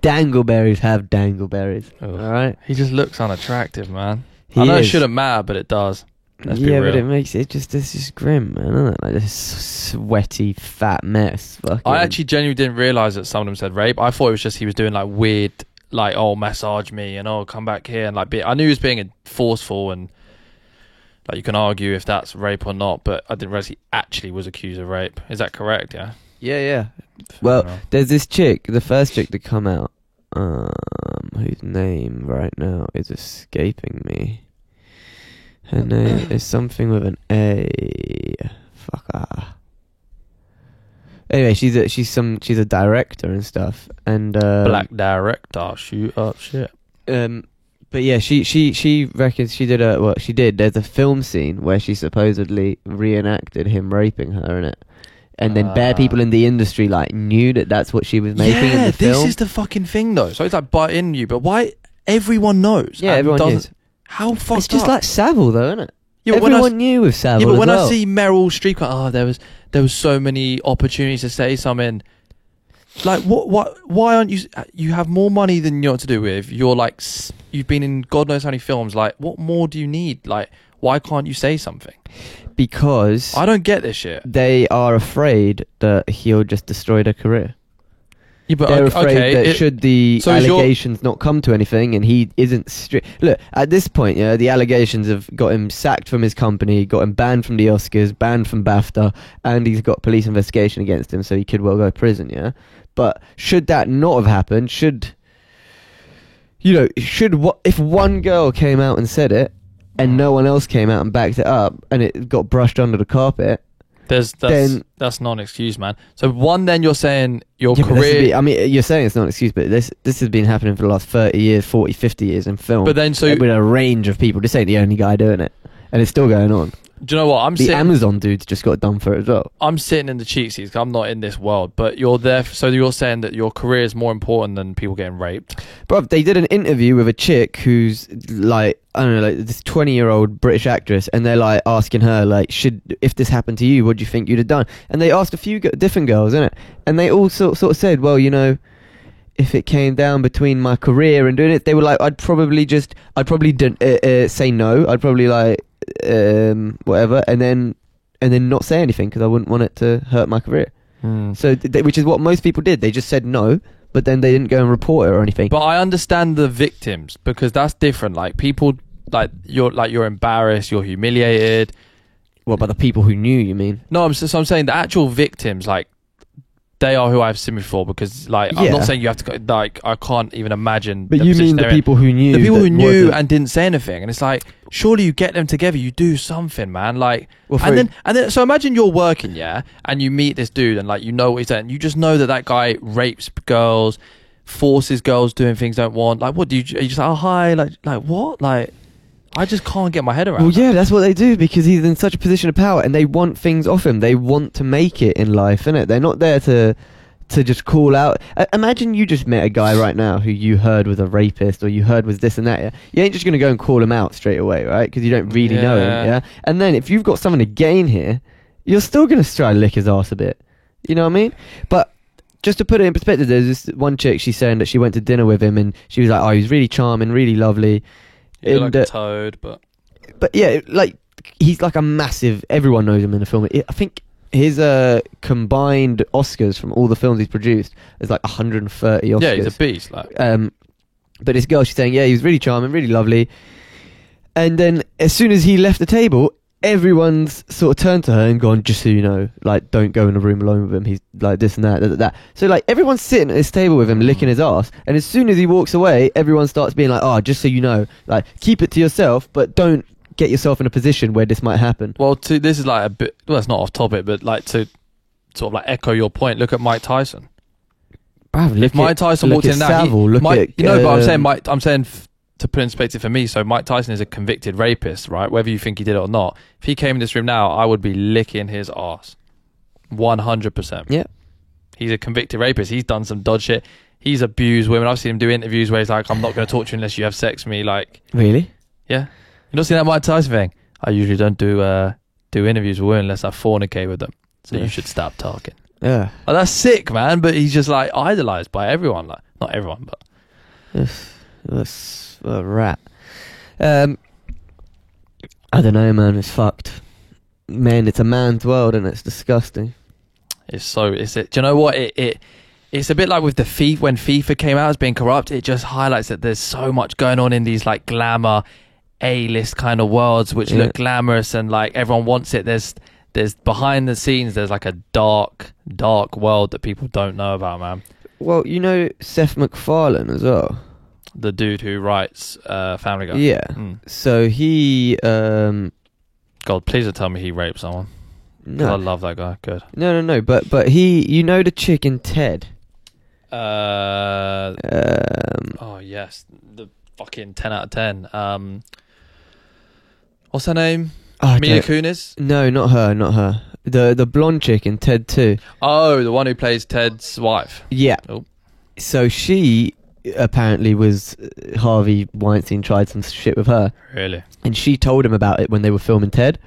Dangleberries have dangleberries. Ugh. All right. He just looks unattractive, man. He I know it is. shouldn't matter, but it does. Let's be Yeah, real. but it makes it just this is grim, man. Isn't it? Like this sweaty fat mess. Fucking. I actually genuinely didn't realise that some of them said rape. I thought it was just he was doing like weird, like, oh, massage me and oh, come back here and like I knew he was being forceful and like you can argue if that's rape or not, but I didn't realise he actually was accused of rape. Is that correct? Yeah. Yeah. Well, Fair enough. there's this chick, the first chick to come out, whose name right now is escaping me. Her name is something with an A. Fuck ah. Anyway, she's a director and stuff, and Black director, shoot up shit. but yeah, she reckons she did what she did. There's a film scene where she supposedly reenacted him raping her in it, and then bare people in the industry like knew that that's what she was making in the film. This is the fucking thing though. So it's like butting you, but why everyone knows? Yeah, and everyone doesn't. knows. How fucked It's just up? like Savile, though, isn't it? Yeah, but when I Everyone knew with Savile. Yeah, but as when well. I see Meryl Streep, like, there was so many opportunities to say something. Like, why aren't you? You have more money than you know what to do with. You're like, you've been in God knows how many films. Like, what more do you need? Like, why can't you say something? Because I don't get this shit. they are afraid that he'll just destroy their career. Yeah, but They're afraid okay, that should the so is your- allegations not come to anything and he isn't strict. Look, at this point, yeah, the allegations have got him sacked from his company, got him banned from the Oscars, banned from BAFTA, and he's got police investigation against him, so he could well go to prison, yeah? But should that not have happened, if one girl came out and said it, and no one else came out and backed it up, and it got brushed under the carpet, that's not an excuse, man. So then you're saying your yeah, but this career. would be- I mean, you're saying it's not an excuse, but this has been happening for the last 30 years, 40, 50 years in film. But then, so with a range of people. This ain't the only guy doing it. And it's still going on. do you know what? The Amazon dude's just got done for it as well. I'm sitting in the cheat seats 'cause I'm not in this world, but you're there. So you're saying that your career is more important than people getting raped. Bruv, they did an interview with a chick who's like, I don't know, like this 20-year-old British actress, and they're like asking her, like, if this happened to you, what do you think you'd have done? And they asked a few different girls, innit? And they all sort of said, well, you know, if it came down between my career and doing it, they were like, I'd probably say no. I'd probably like, whatever, and then not say anything because I wouldn't want it to hurt my career. So, which is what most people did. They just said no, but then they didn't go and report it or anything. But I understand the victims because that's different. Like people, you're embarrassed, you're humiliated. What about the people who knew? You mean? No, I'm saying the actual victims, like they are who I have sympathy for because, like, I'm Yeah. not saying you have to go. Like, I can't even imagine. But the you position mean the they're in. people who knew? The people who that knew wasn't- and didn't say anything, and it's like, surely you get them together, you do something, man. Like, Well, and then, so imagine you're working, yeah, and you meet this dude, and like, you know what he's saying, you just know that guy rapes girls, forces girls doing things they don't want. Like, what do you just like, oh hi, like what, like. I just can't get my head around. Well, yeah, that's what they do because he's in such a position of power, and they want things off him. They want to make it in life, innit? They're not there to just call out. Imagine you just met a guy right now who you heard was a rapist or you heard was this and that. Yeah, you ain't just gonna go and call him out straight away, right? Because you don't really know him. Yeah, and then if you've got something to gain here, you're still gonna try to lick his ass a bit. You know what I mean? But just to put it in perspective, there's this one chick. She's saying that she went to dinner with him, and she was like, "Oh, he was really charming, really lovely." You're And, like a toad, but yeah, like he's like a massive. Everyone knows him in the film. I think his combined Oscars from all the films he's produced is like 130 Oscars. Yeah, he's a beast. Like, but this girl, she's saying, yeah, he was really charming, really lovely. And then as soon as he left the table, everyone's sort of turned to her and gone, just so you know, like, don't go in a room alone with him. He's like this and that. So like everyone's sitting at this table with him, licking his ass. And as soon as he walks away, everyone starts being like, oh, just so you know, like, keep it to yourself, but don't get yourself in a position where this might happen. well, this is like a bit. Well, it's not off topic, but like to sort of like echo your point. Look at Mike Tyson. Bruv, If Mike Tyson walked in now, Savile, look Mike, at, you know, but I'm saying to put in perspective for me. So Mike Tyson is a convicted rapist, right? Whether you think he did it or not. If he came in this room now, I would be licking his ass, 100%. Yeah. He's a convicted rapist. He's done some dodge shit. He's abused women. I've seen him do interviews where he's like, "I'm not going to talk to you unless you have sex with me." Like, Really? yeah, you not seen that Mike Tyson thing? I usually don't do interviews with women unless I fornicate with them. So Yeah. you should stop talking. Yeah. Oh, that's sick, man. But he's just like idolized by everyone. Like, not everyone, but That's a rat. I don't know, man. It's fucked. Man, it's a man's world and it's disgusting. do you know what? It's a bit like with the FIFA, when FIFA came out as being corrupt, it just highlights that there's so much going on in these like glamour A-list kind of worlds which look glamorous and like everyone wants it. There's behind the scenes, there's like a dark world that people don't know about, man. Well, you know Seth MacFarlane as well. The dude who writes Family Guy. Yeah. Mm. So he God, please don't tell me he raped someone. I no love that guy. Good. no but he, you know, the chick in Ted. Oh yes, the fucking 10 out of 10. What's her name? Oh, Mila Kunis? No, not her. The blonde chick in Ted 2. Oh, the one who plays Ted's wife. Yeah. Oh. So she apparently was Harvey Weinstein tried some shit with her, Really? and she told him about it when they were filming Ted.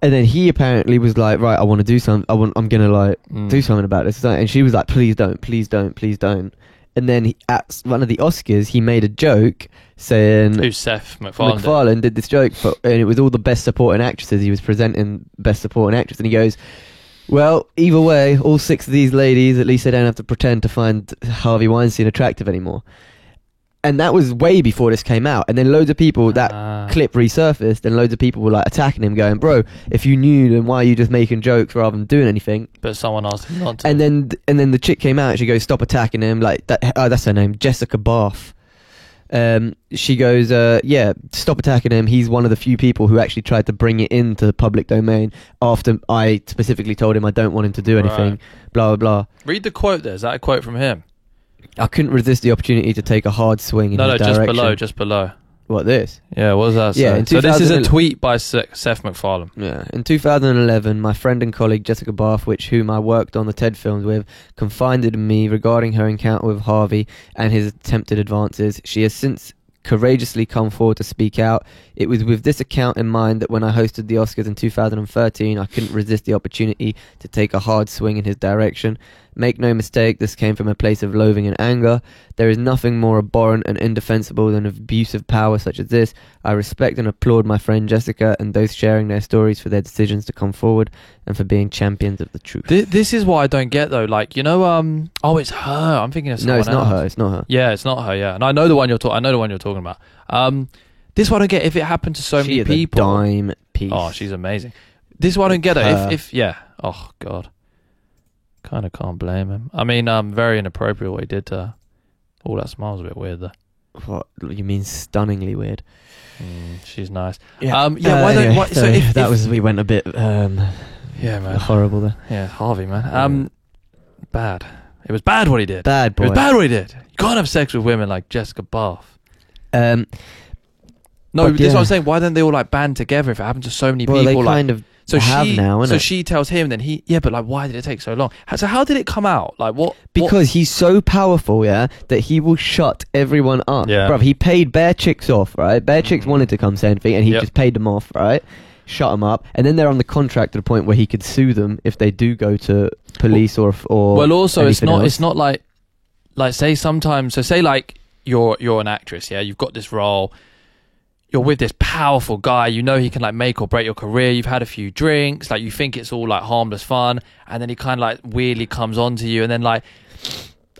And then he apparently was like, right, I want to do something. I'm gonna like do something about this. And she was like, please don't. And then at one of the Oscars, he made a joke saying, Who's Seth MacFarlane? MacFarlane did this joke, and it was all the best supporting actresses. He was presenting best supporting actress, and he goes, well, either way, all 6 of these ladies, at least they don't have to pretend to find Harvey Weinstein attractive anymore. And that was way before this came out. And then loads of people, that clip resurfaced, and loads of people were like attacking him, going, bro, if you knew, then why are you just making jokes rather than doing anything? But someone asked him not to. And then the chick came out and she goes, stop attacking him. Like, that's her name, Jessica Barth. She goes, yeah, stop attacking him. He's one of the few people who actually tried to bring it into the public domain after I specifically told him I don't want him to do anything. Right. Blah, blah, blah. Read the quote there. Is that a quote from him? I couldn't resist the opportunity to take a hard swing in his direction. just below. What, this? Yeah, what does that say? Yeah, in so this is a 2011 tweet by Seth MacFarlane. Yeah. In 2011, my friend and colleague Jessica Barthwich, whom I worked on the TED films with, confided in me regarding her encounter with Harvey and his attempted advances. She has since courageously come forward to speak out. It was with this account in mind that when I hosted the Oscars in 2013, I couldn't resist the opportunity to take a hard swing in his direction. Make no mistake, this came from a place of loathing and anger. There is nothing more abhorrent and indefensible than abuse of power such as this. I respect and applaud my friend Jessica and those sharing their stories for their decisions to come forward and for being champions of the truth. This is what I don't get though. Like, you know, oh, it's her. I'm thinking of someone else. No, it's not her. Yeah, it's not her. Yeah, and I know the one you're talking about. This one I don't get. If it happened to so many people, a dime piece. Oh, she's amazing. This one I don't get it. If yeah. Oh God. Kind of can't blame him. I mean, very inappropriate what he did to her. Oh, that smile's a bit weird though. What you mean? Stunningly weird. She's nice. Yeah. Why don't? Why, so if we went a bit. Yeah, man. Horrible there. Yeah, Harvey, man. Bad. It was bad what he did. Bad boy. It was bad what he did. You can't have sex with women like Jessica Barth. No, this is what I'm saying. Why don't they all like band together if it happened to so many people? They like, kind of so have she, now, so she tells him, then he, yeah, but like, why did it take so long? So how did it come out? Like, what? Because he's so powerful, yeah, that he will shut everyone up. Yeah. Bruv, he paid bare chicks off, right? Bare chicks wanted to come say anything, and he just paid them off, right? Shut them up, and then they're on the contract to the point where he could sue them if they do go to police or. Well, also, it's not. Else. It's not like say sometimes. So say like you're an actress, yeah. You've got this role. you're with this powerful guy, you know he can like make or break your career, you've had a few drinks, like you think it's all like harmless fun, and then he kind of like weirdly comes on to you, and then like,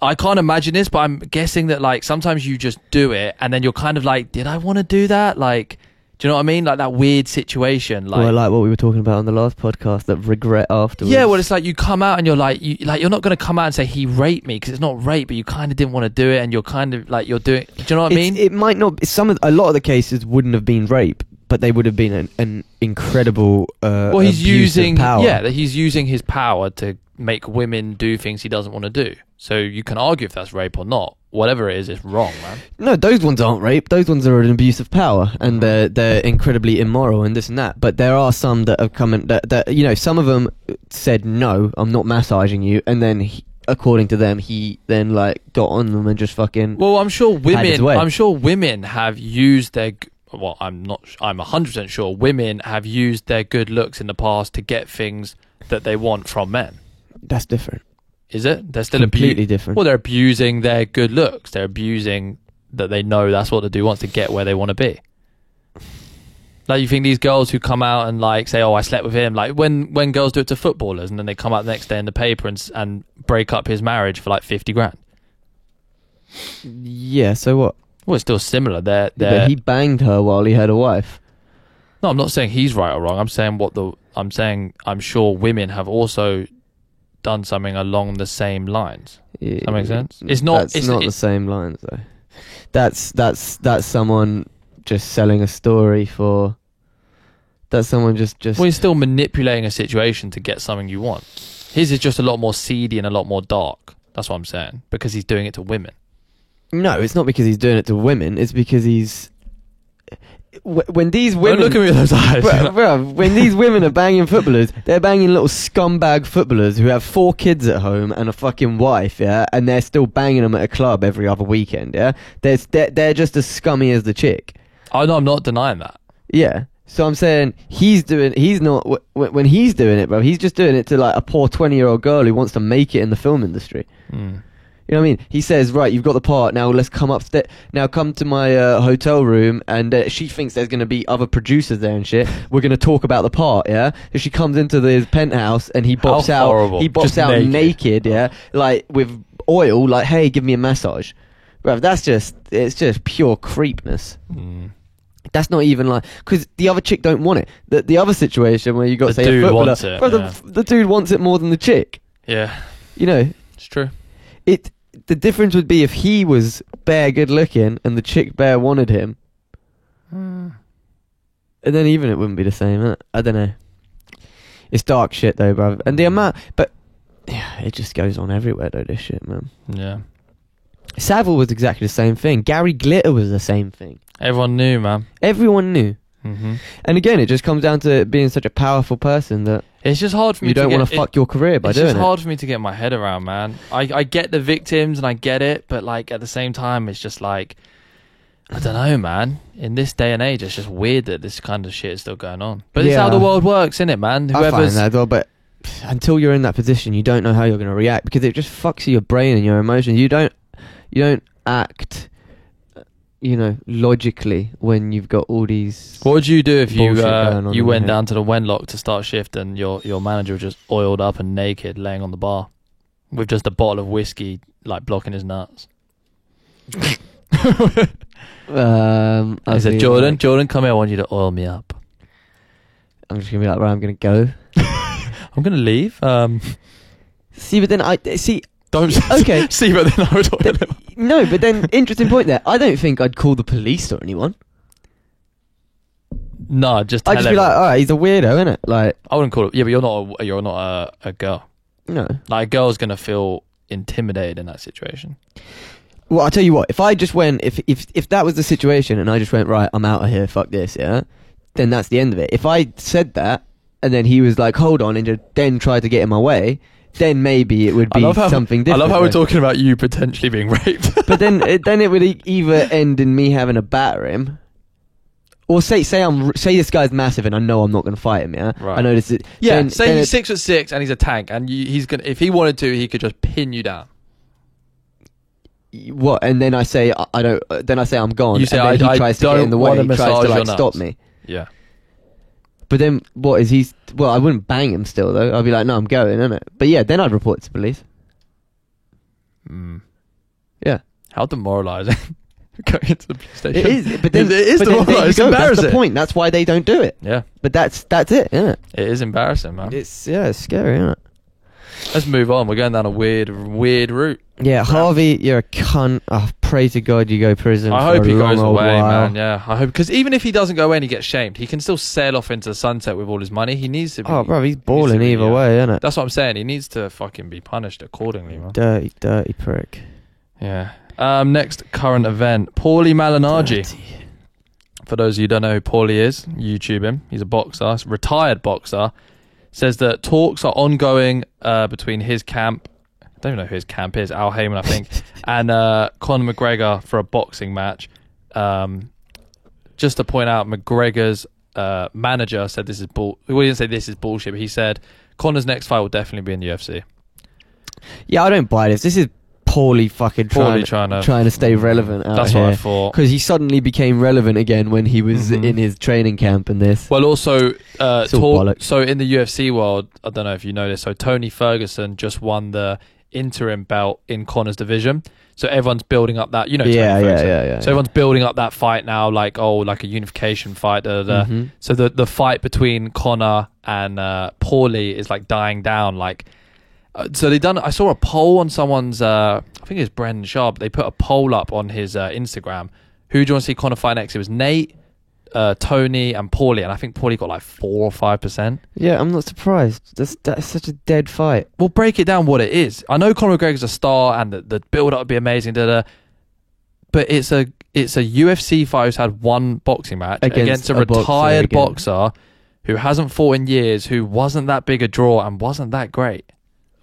I can't imagine this, but I'm guessing that like sometimes you just do it and then you're kind of like, did I want to do that? Like, do you know what I mean? Like that weird situation. Like, well, like what we were talking about on the last podcast, that regret afterwards. yeah, well, it's like you come out and you're like, you're not going to come out and say he raped me, because it's not rape, but you kind of didn't want to do it, and you're kind of like, you're doing. Do you know what I mean? It might not. A lot of the cases wouldn't have been rape, but they would have been an incredible. Well, he's abuse using of power. Yeah, that he's using his power to make women do things he doesn't want to do. So you can argue if that's rape or not. Whatever it is, it's wrong, man. No, those ones aren't rape. Those ones are an abuse of power, and they're incredibly immoral and this and that. But there are some that have come in that you know, some of them said no, I'm not massaging you, and then according to them, he then like got on them and just fucking. Well, I'm sure had his way. women have used their. Well, I'm 100% sure women have used their good looks in the past to get things that they want from men. That's different. Is it? They're still Completely different. Well, they're abusing their good looks. They're abusing that they know that's what the dude wants to get where they want to be. Like, you think these girls who come out and like say, "Oh, I slept with him," like when girls do it to footballers, and then they come out the next day in the paper and break up his marriage for like 50 grand. Yeah. So what? Well, it's still similar. But he banged her while he had a wife. No, I'm not saying he's right or wrong. I'm saying I'm sure women have also done something along the same lines. Does that make sense? It's not the same lines though. That's someone just selling a story for. That's someone just. Well, he's still manipulating a situation to get something you want. His is just a lot more seedy and a lot more dark. That's what I'm saying, because he's doing it to women. No, it's not because he's doing it to women. It's because he's. When these women Don't look at me with those eyes. Bro, when these women are banging footballers, they're banging little scumbag footballers who have 4 kids at home and a fucking wife, yeah, and they're still banging them at a club every other weekend, yeah. They're just as scummy as the chick. Oh no, I'm not denying that. Yeah. So I'm saying he's not when he's doing it, bro. He's just doing it to like a poor 20-year-old girl who wants to make it in the film industry. You know what I mean? He says, right, you've got the part, now let's come upstairs. Now come to my hotel room, and she thinks there's going to be other producers there and shit. We're going to talk about the part, yeah? So she comes into his penthouse, and he bops out. Horrible. He bops out naked, yeah? Like, with oil, like, hey, give me a massage. Bro, it's just pure creepness. That's not even like, because the other chick don't want it. The other situation where you got, The say, dude a footballer. wants it, Bro, yeah. the dude wants it more than the chick. Yeah, You know? it's true. The difference would be if he was bare good looking and the chick bare wanted him. And then even it wouldn't be the same, innit? I don't know. It's dark shit though, bro. And the amount, but yeah, it just goes on everywhere though, this shit, man. Yeah. Savile was exactly the same thing. Gary Glitter was the same thing. Everyone knew, man. Everyone knew. Mm-hmm. And again, it just comes down to being such a powerful person that It's just hard for me you don't want to fuck your career by doing it. It's just hard for me to get my head around, man. I get the victims and I get it, but like at the same time, it's just like, I don't know, man. In this day and age, it's just weird that this kind of shit is still going on. But it's how the world works, isn't it, man? I find that as well, but until you're in that position, you don't know how you're going to react, because it just fucks your brain and your emotions. You don't act, logically when you've got all these. What would you do if you you went down to the Wenlock to start shift and your manager was just oiled up and naked, laying on the bar with just a bottle of whiskey like blocking his nuts? I said, Jordan, come here. I want you to oil me up. I'm just gonna be like, right, I'm gonna go. I'm gonna leave. See, but then Don't. Okay. See, but then I would oil him up. No, but then interesting point there. I don't think I'd call the police or anyone. No, just tell I'd just be like, all right, he's a weirdo, innit? Like, I wouldn't call it. Yeah, but you're not a girl. no. Like, a girl's gonna feel intimidated in that situation. Well, I'll tell you what. If I just went, if that was the situation, and I just went, right, I'm out of here. Fuck this, yeah. Then that's the end of it. If I said that, and then he was like, hold on, and just then tried to get in my way, then maybe it would be something different. I love how we're talking about you potentially being raped. But then it would either end in me having to batter him, or say this guy's massive and I know I'm not going to fight him. Yeah, right. I know this. Yeah, say he's 6'6" and he's a tank, and he's gonna, if he wanted to, he could just pin you down. What? And then I say I don't. Then I say I'm gone. You say, and then he tries to get in the way. wanna He tries to massage like your stop nuts. me. Yeah. But then what is he? Well, I wouldn't bang him still though. I'd be like, no, I'm going, innit? But yeah, then I'd report it to police. Mm. Yeah. How demoralising. Going into the police station. It is, but then it is but then there demoralising. you It's go. That's embarrassing. the point. That's why they don't do it. Yeah. But that's it, isn't it? It is embarrassing, man. It's scary, isn't it? Let's move on. We're going down a weird route. Yeah, Harvey, you're a cunt. Oh, pray to God you go prison. I for hope a he long goes old away, while. man. Yeah, I hope, because even if he doesn't go away and he gets shamed, he can still sail off into the sunset with all his money. He needs to be. Oh, bro, he's he needs to balling be, either way, isn't it? That's what I'm saying. He needs to fucking be punished accordingly, man. Dirty, dirty prick. Yeah. Next current event: Paulie Malignaggi. Dirty. For those of you who don't know who Paulie is, YouTube him. He's a boxer, retired boxer. Says that talks are ongoing between his camp. I don't even know who his camp is. Al Heyman, I think, and Conor McGregor for a boxing match. Just to point out, McGregor's manager said this is bull. Well, he didn't say this is bullshit, but he said Conor's next fight will definitely be in the UFC. Yeah, I don't buy this. This is Paulie fucking Paulie trying to stay relevant out That's here. what I thought. Because he suddenly became relevant again when he was Mhm. in his training camp and this. Well, also, It's all bollocks. so in the UFC world, I don't know if you know this, so Tony Ferguson just won the interim belt in Conor's division. So everyone's building up that, Tony Ferguson. Yeah. So everyone's building up that fight now, like a unification fight. Mhm. So the fight between Conor and Paulie is like dying down. So they done. I saw a poll on someone's. I think it's Brendan Sharp. They put a poll up on his Instagram. Who do you want to see Conor fight next? It was Nate, Tony, and Paulie, and I think Paulie got like 4 or 5%. Yeah, I'm not surprised. That's such a dead fight. We'll break it down what it is. I know Conor McGregor's a star, and the build up would be amazing. But it's a UFC fight who's had one boxing match against a retired boxer who hasn't fought in years, who wasn't that big a draw and wasn't that great.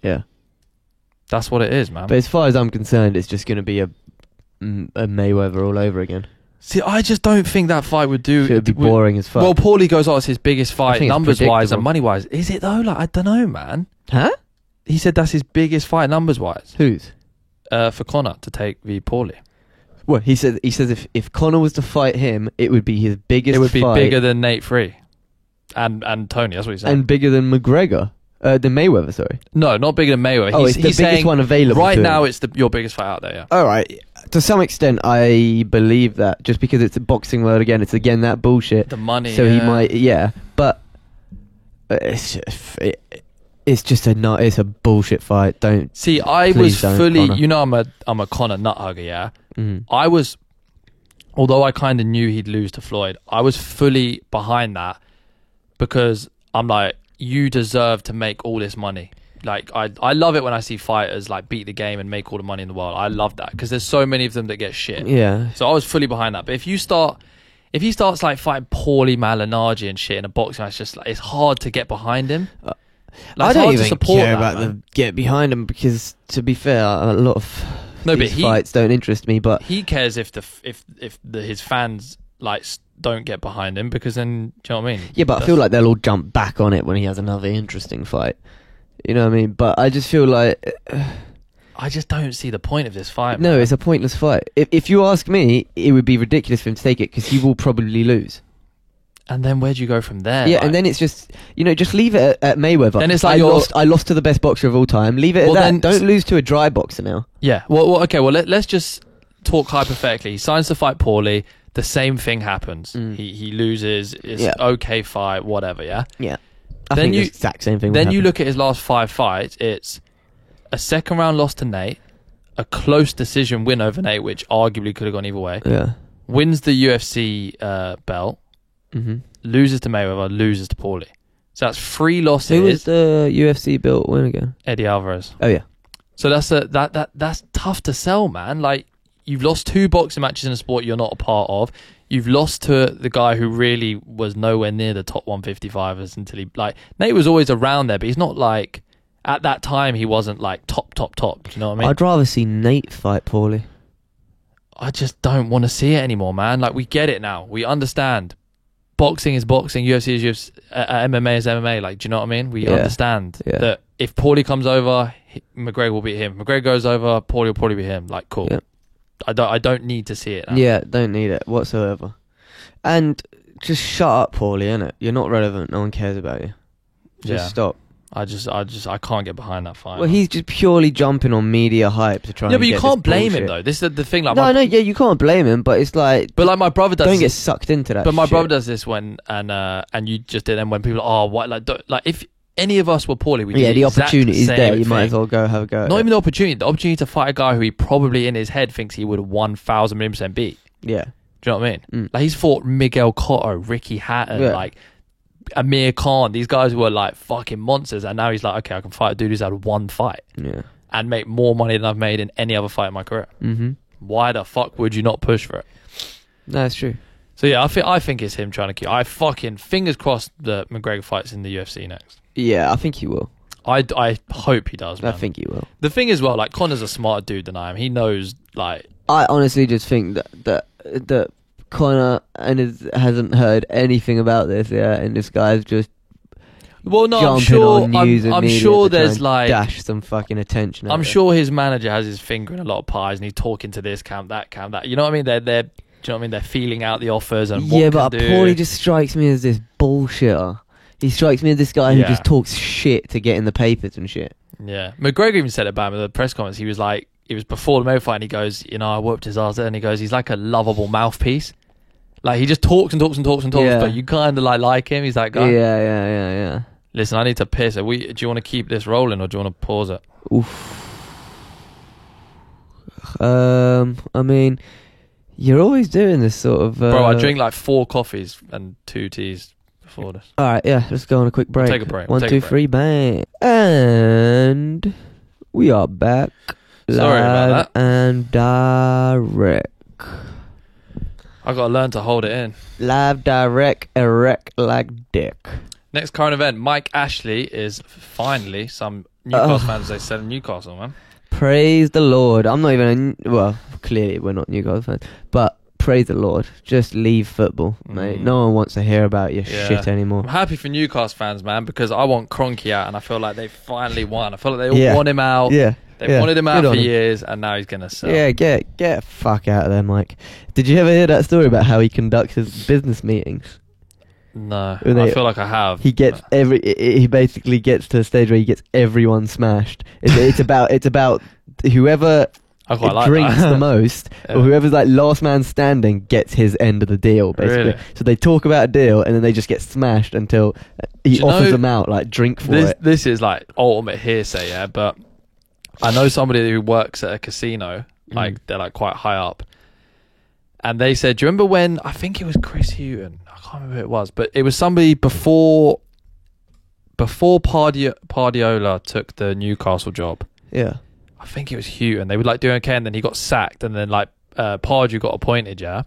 Yeah. That's what it is, man. But as far as I'm concerned, it's just going to be a Mayweather all over again. See, I just don't think that fight would do. So it'd be boring as fuck. Well, Paulie goes, it's his biggest I fight, think it's numbers wise and predictable. money wise. Is it though? I don't know, man. Huh? He said that's his biggest fight, numbers wise, Whose? for Conor to take v Paulie. Well, he says if Conor was to fight him, it would be his biggest. It would be fight bigger than Nate Free, and Tony. That's what he said. and bigger than McGregor, than Mayweather. Sorry. No, not bigger than Mayweather. Oh, he's it's the he's biggest saying one available. right to him. now it's your biggest fight out there. Yeah. All right. To some extent, I believe that just because it's a boxing world again, it's again that bullshit. The money. So he might, but it's just it's a bullshit fight. Don't. See, I Please was don't, fully. Conor. I'm a Conor nut hugger. Yeah. Mm. I was, although I kind of knew he'd lose to Floyd, I was fully behind that because I'm like, you deserve to make all this money. Like, I love it when I see fighters like beat the game and make all the money in the world. I love that because there's so many of them that get shit. Yeah. So I was fully behind that. But if he starts like fighting Paulie Malignaggi and shit in a boxing match, just like it's hard to get behind him. I it's don't hard to even support care that, about man. the get behind him because, to be fair, a lot of these fights don't interest me. But He cares if his fans don't get behind him because then, do you know what I mean? yeah, but I feel like they'll all jump back on it when he has another interesting fight. You know what I mean? But I just feel like I just don't see the point of this fight. no, man. it's a pointless fight. If you ask me, it would be ridiculous for him to take it because he will probably lose. And then where do you go from there? Yeah, Like- and then it's just just leave it at Mayweather. Then it's like I lost to the best boxer of all time. Leave it at Well, that. then- Don't lose to a dry boxer now. yeah. Well, okay. Well, let's just talk hypothetically. He signs to fight Paulie. The same thing happens. Mm. He loses. It's Yeah. okay fight. Whatever. Yeah. Yeah, I Then think you- the exact same thing. Then would you happen. look at his last 5 fights. It's a second round loss to Nate, a close decision win over Nate, which arguably could have gone either way. Yeah. Wins the UFC belt, Mm-hmm. loses to Mayweather, loses to Paulie. So that's 3 losses. Who was the UFC belt win again? Eddie Alvarez. Oh yeah. So that's tough to sell, man. Like, you've lost 2 boxing matches in a sport you're not a part of. You've lost to the guy who really was nowhere near the top 155ers until Nate was always around there, but he's not like, at that time he wasn't like top. Do you know what I mean? I'd rather see Nate fight Paulie. I just don't want to see it anymore, man. Like, we get it now. We understand. Boxing is boxing. UFC is UFC. MMA is MMA. Like, do you know what I mean? We Yeah. understand that if Paulie comes over, McGregor will beat him. McGregor goes over, Paulie will probably beat him. Like, cool. Yeah. I don't need to see it now. Yeah, don't need it whatsoever. And just shut up, Paulie, innit? You're not relevant. No one cares about you. Just stop. I can't get behind that fight. Well, he's just purely jumping on media hype to try. Yeah, and but you get can't this blame him bullshit. though. This is the thing. Like, No, yeah, you can't blame him, but it's like. but like my brother does. Don't get this, sucked into that. but my shit. brother does this when and you just did. And when people are, what like don't, like if any of us were poorly, we the opportunity is there. You might as well go have a go. Not even the opportunity to fight a guy who he probably in his head thinks he would have 1,000% beat. Yeah. Do you know what I mean? Like he's fought Miguel Cotto, Ricky Hatton, like Amir Khan. These guys were like fucking monsters, and now he's like, okay, I can fight a dude who's had one fight and make more money than I've made in any other fight in my career. Why the fuck would you not push for it? No, that's true. So yeah, I think it's him trying to keep. I fucking fingers crossed that McGregor fights in the UFC next. Yeah, I think he will. I hope he does, man. I think he will. The thing is, well, like Connor's a smarter dude than I am. He knows, like. I honestly just think that Connor hasn't heard anything about this yet, and this guy's just well, no, jumping on news and I'm media sure to try there's and like dash some fucking attention. I'm sure his manager has his finger in a lot of pies, and he's talking to this camp, that camp, that. You know what I mean? They're do you know what I mean? They're feeling out the offers and what but can do. Paulie just strikes me as this bullshitter. He strikes me as this guy who just talks shit to get in the papers and shit. Yeah, McGregor even said it about him in the press conference. He was like, it was before the Mayweather fight, and he goes, I whooped his ass, and he goes, he's like a lovable mouthpiece. Like he just talks and talks and talks and talks, but you kind of like him. He's that guy. Yeah. Listen, I need to piss. Do you want to keep this rolling or do you want to pause it? Oof. I mean, you're always doing this sort of. Bro, I drink like 4 coffees and 2 teas before this. All right, yeah, let's go on a quick break. Take a break. 1, 2, 3, bang, and we are back. Sorry about that. And direct. I gotta learn to hold it in. Live, direct, erect like dick. Next current event: Mike Ashley is finally some Newcastle fans. They said in Newcastle, man. Praise the Lord. I'm not even. Well, clearly we're not Newcastle fans, but praise the Lord. Just leave football, mate. No one wants to hear about your shit anymore. I'm happy for Newcastle fans, man, because I want Kroenke out, and I feel like they finally won. I feel like they all want him out. Yeah. They wanted him out for years, and now he's gonna sell. Yeah, get the fuck out of there, Mike. Did you ever hear that story about how he conducts his business meetings? No, I feel like I have. He gets he basically gets to a stage where he gets everyone smashed. It's about whoever drinks the most, or whoever's like last man standing gets his end of the deal, basically. Really? So they talk about a deal, and then they just get smashed until he offers them out, like, drink for it. This is like ultimate hearsay, yeah, but I know somebody who works at a casino, like they're like quite high up, and they said, do you remember when, I think it was Chris Hughton, I can't remember who it was, but it was somebody before Pardiola took the Newcastle job. Yeah. I think it was Hughton. They were like doing okay, and then he got sacked, and then like Pardew got appointed, yeah?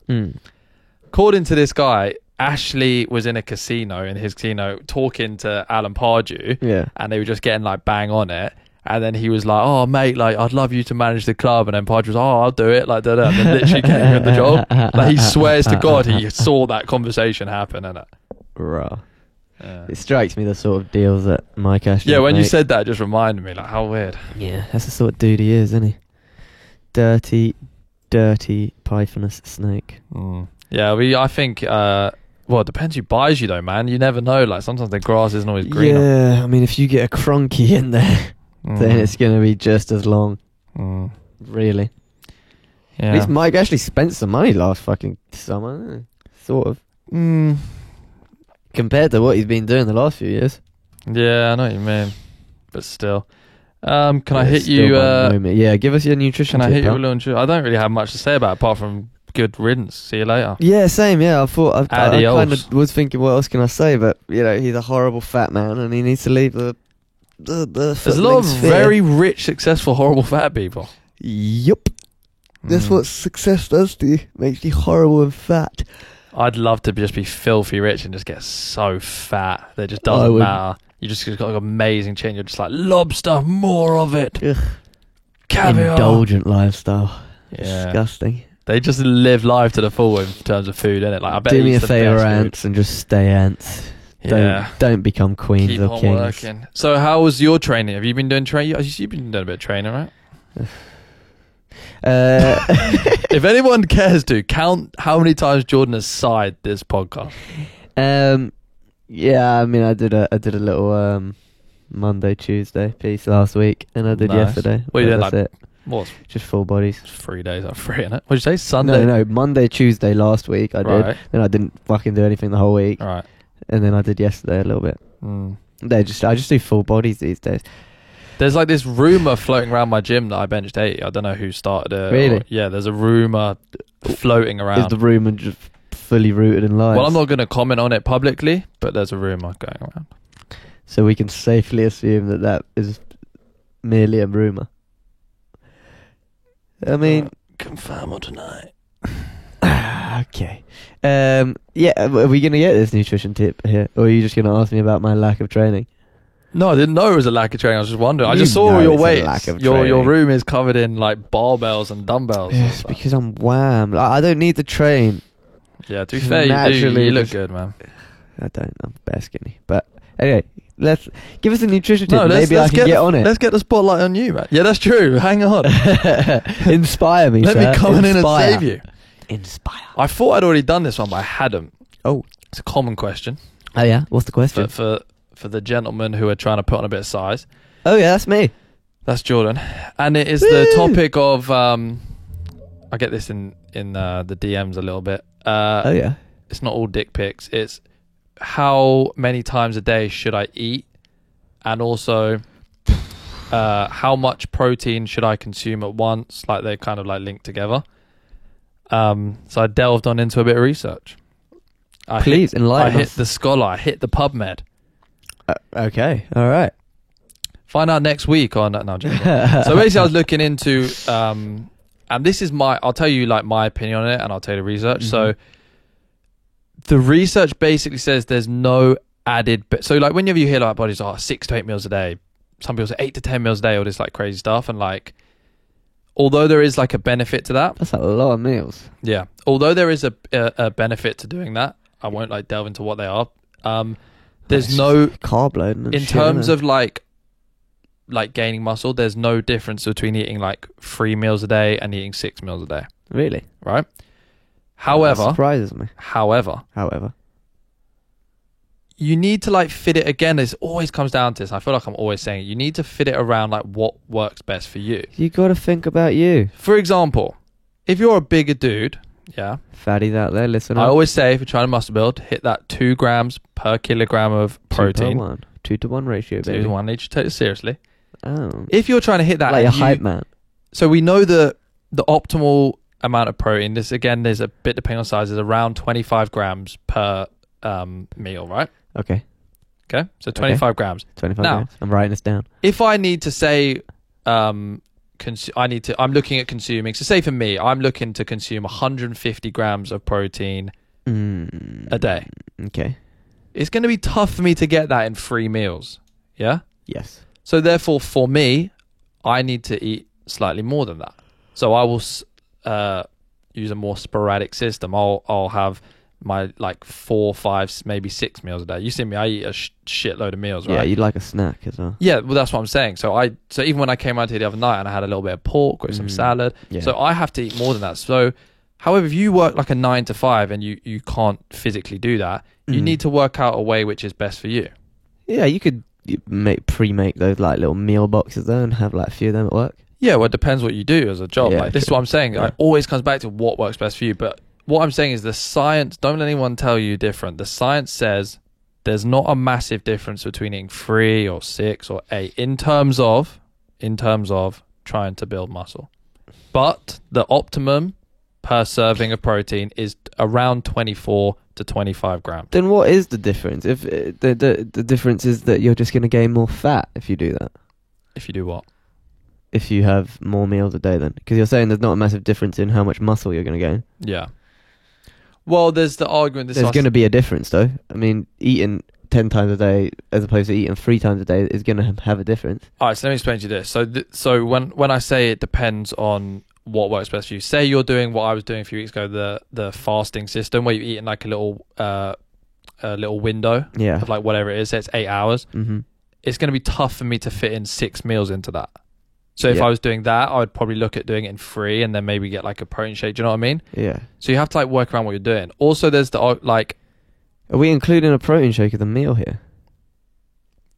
According to this guy, Ashley was in a casino, in his casino, talking to Alan Pardew, and they were just getting like bang on it. And then he was like, "Oh, mate, like I'd love you to manage the club." And then Pardew was, "Oh, I'll do it." Like that, and then literally getting him the job. Like he swears to God he saw that conversation happen, innit? Right. It strikes me the sort of deals that Mike Ashley. Yeah, when you said that, it just reminded me, like, how weird. Yeah, that's the sort of dude he is, isn't he? Dirty, pythonous snake. Yeah, I think. Well, it depends who buys you, though, man. You never know. Like sometimes the grass isn't always greener. Yeah, I mean, if you get a Kroenke in there. Then it's going to be just as long. Really. Yeah. At least Mike actually spent some money last fucking summer. Sort of. Compared to what he's been doing the last few years. Yeah, I know what you mean. But still. Can I hit you... yeah, give us your nutrition Can I hit you pal? a little... I don't really have much to say about it, apart from good riddance. See you later. Yeah, same, yeah. I thought... I kind Adios. of was thinking, what else can I say? But, he's a horrible fat man and he needs to leave the There's a lot of very rich, successful, horrible fat people. Yup. That's what success does to you. Makes you horrible and fat. I'd love to just be filthy rich and just get so fat that it just doesn't matter. You just got like amazing chin. You're just like, lobster, more of it. Ugh. Caviar. Indulgent lifestyle. Yeah. Disgusting. They just live life to the full in terms of food, innit? Like, I bet do me a favour, ants, and just stay ants. Don't become queens Keep or on kings. Working. So how was your training? Have you been doing training? You've been doing a bit of training, right? If anyone cares to, count how many times Jordan has sighed this podcast. Yeah, I mean, I did a little Monday, Tuesday piece last week, and I did Nice. yesterday. What you but did, that's like, it. What? Just full bodies. 3 days out of 3, innit? What'd you say? Sunday? No, Monday, Tuesday last week I did. Right. Then I didn't fucking do anything the whole week. All right. And then I did yesterday a little bit. Mm. I just do full bodies these days. There's like this rumor floating around my gym that I benched 80. I don't know who started it. Really? Yeah, there's a rumor floating around. Is the rumour just fully rooted in lies? Well, I'm not going to comment on it publicly, but there's a rumor going around. So we can safely assume that is merely a rumour. I mean... confirm or deny. Okay. Yeah, are we going to get this nutrition tip here? Or are you just going to ask me about my lack of training? No, I didn't know it was a lack of training. I was just wondering. I You just saw know your it's a weights. lack of Your training. room is covered in like barbells and dumbbells. and Yes, stuff. because I'm wham. I don't need to train. Yeah, to be Just fair, you naturally look just- good, man. I don't. I'm bare skinny. But anyway, let's give us a nutrition tip. No, Maybe I can get on it. Let's get the spotlight on you, man. Yeah, that's true. Hang on. Inspire me, Let sir. me come in and Inspire. save you. Inspire. I thought I'd already done this one, but I hadn't. Oh. It's a common question Oh yeah. What's the question? for the gentlemen who are trying to put on a bit of size. Oh yeah, that's me. That's Jordan, and it is Woo! the topic of. I get this in the DMs a little bit. Oh yeah. It's not all dick pics. It's how many times a day should I eat, and also how much protein should I consume at once? Like they kind of like linked together. So I delved on into a bit of research. Please I enlighten hit us. the Scholar. I hit the PubMed. Okay. All right. Find out next week on. No, I'm joking. So basically, I was looking into, and this is I'll tell you like my opinion on it, and I'll tell you the research. So the research basically says there's no added. So like whenever you hear like bodies, 6 to 8 meals a day. Some people say 8 to 10 meals a day, all this like crazy stuff, and like, although there is like a benefit to that, That's a lot of meals. yeah. Although there is a benefit to doing that, I won't like delve into what they are. There's That's no carb loading. in terms of like gaining muscle, there's no difference between eating like 3 meals a day and eating 6 meals a day, really. right? That However, surprises me. however, you need to like fit it again. It always comes down to this. I feel like I'm always saying it. You need to fit it around like what works best for you. You got to think about you, For example, if you're a bigger dude, yeah, fatties out there. Listen I up. always say if you're trying to muscle build, hit that 2 grams per kilogram of protein. 2-to-1 ratio, baby. 2 to 1. Need to take it seriously. Oh. If you're trying to hit that, Like a and you- hype man. so we know the optimal amount of protein. This again, there's a bit depending on size. Is around 25 grams per meal, right? Okay. Okay, so 25 grams. 25 Now- grams. I'm writing this down. If I need to say, I'm looking at consuming. So say for me, I'm looking to consume 150 grams of protein a day. Okay. It's going to be tough for me to get that in 3 meals. Yeah. Yes. So therefore, for me, I need to eat slightly more than that. So I will use a more sporadic system. I'll have my like 4, 5, maybe 6 meals a day. You see me, I eat a shitload of meals, right? Yeah, you'd like a snack as well. Yeah, well, that's what I'm saying. So even when I came out here the other night and I had a little bit of pork with some salad, Yeah. so I have to eat more than that. So, however, if you work like a 9 to 5 and you can't physically do that, you need to work out a way which is best for you. Yeah, you could pre-make those like little meal boxes there and have like a few of them at work. Yeah, well, it depends what you do as a job. Yeah, like this is sure. what I'm saying. Yeah. It always comes back to what works best for you. But what I'm saying is the science. Don't let anyone tell you different. The science says there's not a massive difference between eating 3 or 6 or 8 in terms of trying to build muscle. But the optimum per serving of protein is around 24 to 25 grams. Then what is the difference? If the difference is that you're just going to gain more fat if you do that. If you do what? If you have more meals a day, then because you're saying there's not a massive difference in how much muscle you're going to gain. Yeah. Well, there's the argument. There's going to be a difference, though. I mean, eating 10 times a day as opposed to eating 3 times a day is going to have a difference. All right, so let me explain to you this. So when I say it depends on what works best for you, say you're doing what I was doing a few weeks ago, the fasting system where you eat in like a little window Yeah. of like whatever it is, say it's 8 hours. Mm-hmm. It's going to be tough for me to fit in 6 meals into that. So if Yeah. I was doing that, I would probably look at doing it in 3 and then maybe get like a protein shake. Do you know what I mean? Yeah. So you have to like work around what you're doing. Also, there's the like, Are we including a protein shake as a meal here?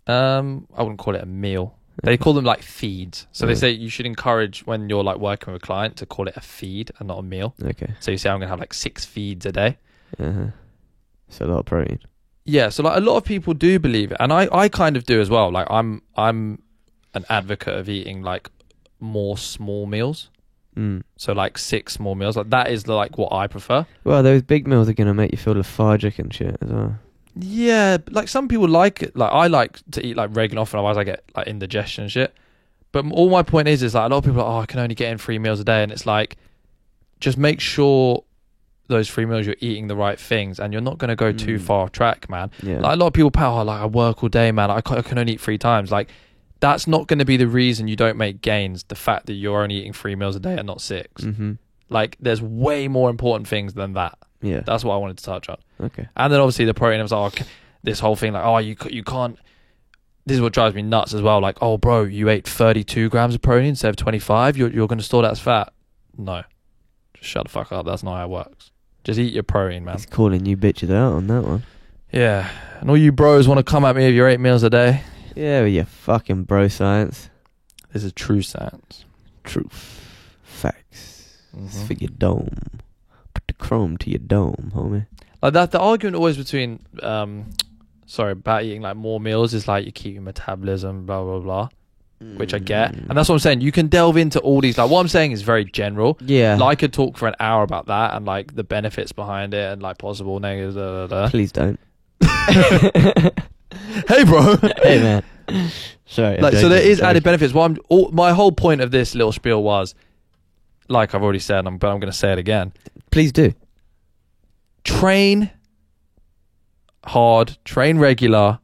I wouldn't call it a meal. They call them like feeds. So they Yeah. say you should encourage when you're like working with a client to call it a feed and not a meal. Okay. So you say I'm gonna have like 6 feeds a day. Uh-huh. It's a lot of protein. Yeah, so like a lot of people do believe it, and I kind of do as well. Like I'm an advocate of eating like more small meals. Mm. So like 6 small meals. Like that is like what I prefer. Well, those big meals are going to make you feel lethargic and shit as well. Yeah, but, like some people like it. Like I like to eat like regular often, otherwise I get like indigestion and shit. But all my point is like a lot of people are like, oh, I can only get in 3 meals a day, and it's like just make sure those 3 meals you're eating the right things, and you're not going to go too far off track, man. Yeah. Like a lot of people power like I work all day, man. I can only eat 3 times. Like that's not going to be the reason you don't make gains. The fact that you're only eating 3 meals a day and not 6. Mm-hmm. Like there's way more important things than that. Yeah. That's what I wanted to touch on. Okay. And then obviously the protein was like this whole thing like, oh, you can't. This is what drives me nuts as well. Like, oh, bro, you ate 32 grams of protein instead of 25. You're going to store that as fat. No, just shut the fuck up. That's not how it works. Just eat your protein, man. He's calling you bitches out on that one. Yeah. And all you bros want to come at me with your 8 meals a day. Yeah, with your fucking bro science. This is true science. Truth. Facts. It's Mhm. for your dome. Put the chrome to your dome, homie. Like that, the argument always between, about eating like more meals is like you keep your metabolism, blah, blah, blah, which I get. And that's what I'm saying. You can delve into all these, like what I'm saying is very general. Yeah. Like, I could talk for an hour about that and like the benefits behind it and like possible negatives, Please don't. Hey, bro. Hey, man. Sorry. Like, so there is added benefits. My whole point of this little spiel was, like I've already said, but I'm going to say it again. Please do. Train hard, train regular.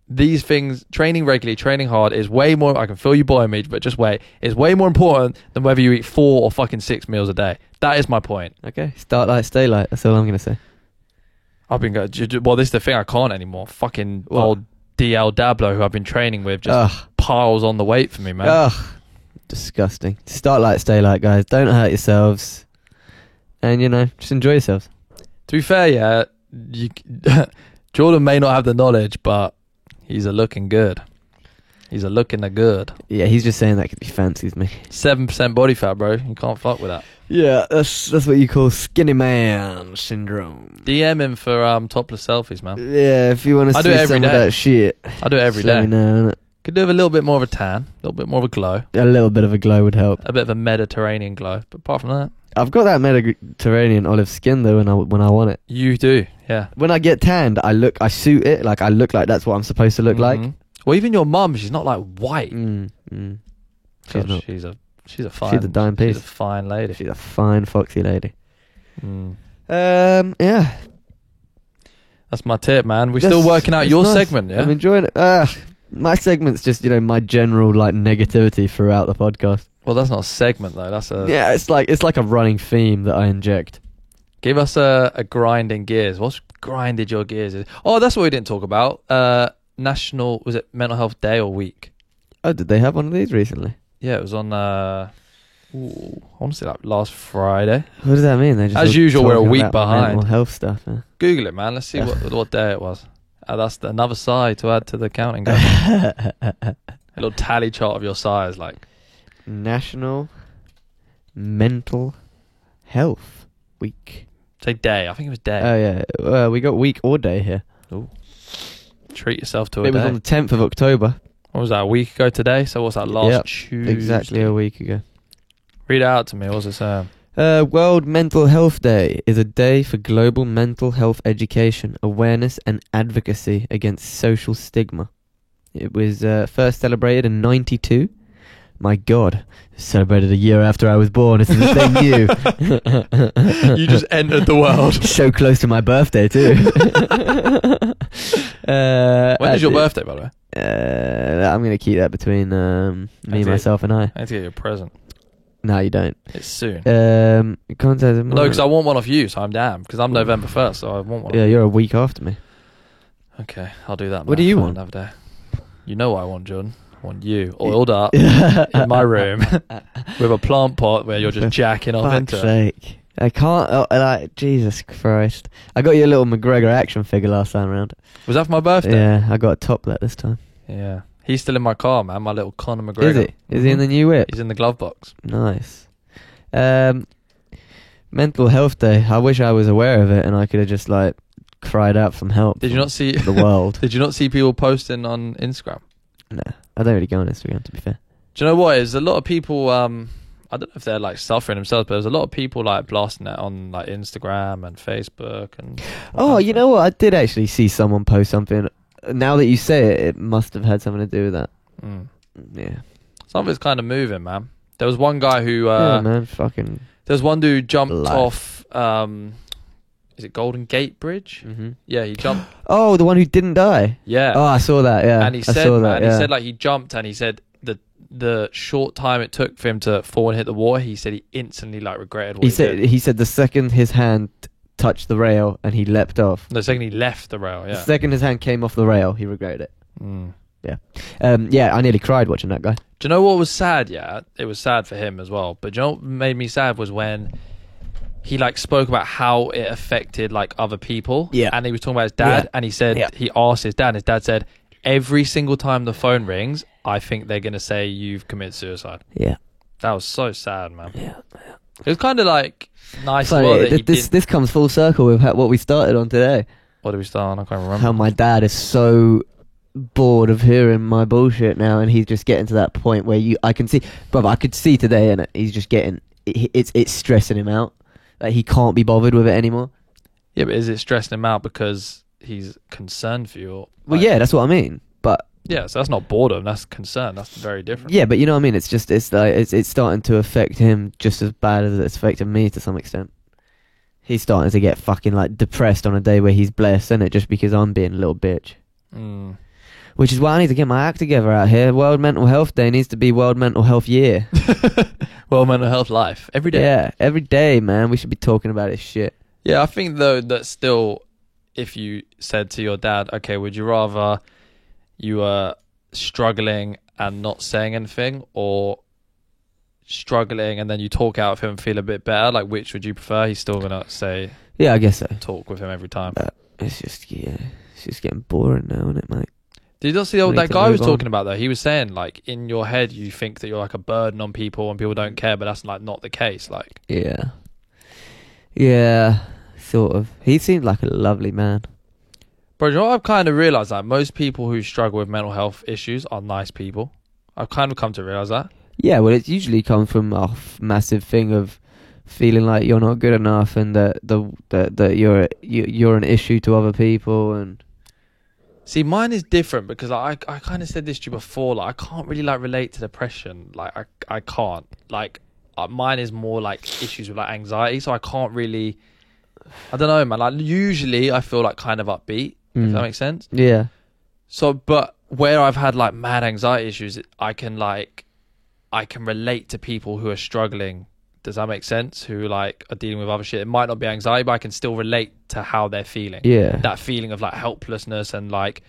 These things, training regularly, training hard is way more, I can feel you boy me, but just wait, is way more important than whether you eat 4 or fucking 6 meals a day. That is my point. Okay. Start light, stay light. That's all I'm going to say. I've been going, well, this is the thing, I can't anymore. Fucking What? old DL Dablo, who I've been training with, just Ugh. piles on the weight for me, man. Ugh. Disgusting. Start light, stay light, guys. Don't hurt yourselves. And, just enjoy yourselves. To be fair, yeah, Jordan may not have the knowledge, but he's a looking good. He's a looking a good. Yeah, he's just saying that because he fancies me. 7% body fat, bro. You can't fuck with that. Yeah, that's what you call skinny man syndrome. DM him for topless selfies, man. Yeah, if you want to I do see it every some of day. that shit. I do it every just let day. me know, innit? Could do with a little bit more of a tan, a little bit more of a glow, A little bit of a glow would help. a bit of a Mediterranean glow. But apart from that, I've got that Mediterranean olive skin though when I want it. you do, yeah. When I get tanned, I suit it. Like I look like that's what I'm supposed to look like. Mhm. Well, even your mum, she's not like white. Mm. God, not. she's a fine. She's a dime piece. She's a fine lady. She's a fine foxy lady. Mm. Yeah. That's my tip, man. We're That's- still working out it's your nice. segment, yeah. I'm enjoying it. My segment's just my general like negativity throughout the podcast. Well, that's not a segment though. That's a. Yeah, it's like a running theme that I inject. Give us a grinding gears. What's grinded your gears? Oh, that's what we didn't talk about. National, was it Mental Health Day or Week? Oh, did they have one of these recently? Yeah, it was on. I want to say like last Friday. What does that mean? They just As all usual, we're a talking week about behind. mental health stuff. Huh? Google it, man. Let's see what day it was. That's another side to add to the counting. Guys. A little tally chart of your size, like. National Mental Health Week. Say day. I think it was day. Oh yeah, we got week or day here. Treat yourself to a It was day. on the 10th of October. What was that, a week ago today? So what's that, last Yep, Tuesday? Exactly a week ago. Read it out to me. What's it saying? World Mental Health Day is a day for global mental health education, awareness and advocacy against social stigma. It was first celebrated in 1992. My God, celebrated a year after I was born. This is the thing new. You just entered the world. So close to my birthday too. When is your birthday, by the way? I'm going to keep that between me, myself and I. I need to get you a present. No, you don't. It's soon. Contact No, because I want one off you, so I'm damned. Because I'm November 1st, so I want one. Yeah, you're a week after me. Okay, I'll do that. What do you want? Another day. You know what I want, Jordan. I want you oiled up in my room with a plant pot where you're just jacking off Fuck's into it. sake. I can't, like, Jesus Christ. I got you a little McGregor action figure last time round. Was that for my birthday? Yeah, I got a toplet this time. Yeah. He's still in my car, man. My little Conor McGregor. Is he? Is he in the new whip? He's in the glove box. Nice. Mental Health Day. I wish I was aware of it and I could have just, like, cried out for some help. Did you not see the world? Did you not see people posting on Instagram? No, I don't really go on Instagram, to be fair. Do you know what? There's a lot of people. I don't know if they're like suffering themselves, but there's a lot of people like blasting it on like Instagram and Facebook and. Oh, you know what? I did actually see someone post something. Now that you say it, it must have had something to do with that. Mm. Yeah. Some of it's kind of moving, man. There was one guy who. Yeah, man. Fucking. There was one dude who jumped Life. off. Is it Golden Gate Bridge? Mm-hmm. Yeah, he jumped. Oh, the one who didn't die. Yeah. Oh, I saw that. Yeah. And he I said, saw man, that, yeah. he said like he jumped and he said the short time it took for him to fall and hit the water, he said he instantly like regretted what he did. He said the second his hand touched the rail and he leapt off. The second he left the rail, yeah. The second his hand came off the rail, he regretted it. Mm. Yeah, I nearly cried watching that guy. Do you know what was sad? Yeah, it was sad for him as well. But do you know what made me sad was when he like spoke about how it affected like other people. Yeah. And he was talking about his dad, Yeah. and he said he asked his dad, and his dad said, every single time the phone rings, I think they're gonna say you've committed suicide. Yeah. That was so sad, man. Yeah. It was kind of like nice So as well that he this comes full circle with what we started on today. What did we start on? I can't remember. How my dad is so bored of hearing my bullshit now, and he's just getting to that point where I can see, brother, I could see today, and he's just getting it's stressing him out. Like he can't be bothered with it anymore. Yeah, but is it stressing him out because he's concerned for you? Or, Well, yeah, that's what I mean. But yeah, so that's not boredom. That's concern. That's very different. yeah, but you know what I mean. It's just it's starting to affect him just as bad as it's affected me to some extent. He's starting to get fucking like depressed on a day where he's blessed, isn't it? Just because I'm being a little bitch. Mm. Which is why I need to get my act together out here. World Mental Health Day needs to be World Mental Health Year. Well, mental health life every day. Yeah, every day, man. We should be talking about this shit. Yeah, I think though that still, if you said to your dad, okay, would you rather you were struggling and not saying anything, or struggling and then you talk out of him and feel a bit better? Like, which would you prefer? He's still gonna say, Yeah, I guess so. talk with him every time. But it's just getting boring now, isn't it, mate? Did you not see We what need that to guy was move on. talking about though? He was saying like in your head you think that you're like a burden on people and people don't care, but that's like not the case. Like, Yeah, sort of. He seemed like a lovely man. bro, you know what I've kind of realised? Like, most people who struggle with mental health issues are nice people. I've kind of come to realise that. Yeah, well, it usually comes from a massive thing of feeling like you're not good enough, and that you're an issue to other people, and See, mine is different because I kind of said this to you before. Like, I can't really like relate to depression. Like, I can't. Like, mine is more like issues with like anxiety. So I can't really. I don't know, man. Like, usually I feel like kind of upbeat. If that makes sense. Yeah. So, but where I've had like mad anxiety issues, I can relate to people who are struggling. Does that make sense? Who like are dealing with other shit. It might not be anxiety, but I can still relate to how they're feeling. Yeah. That feeling of like helplessness and like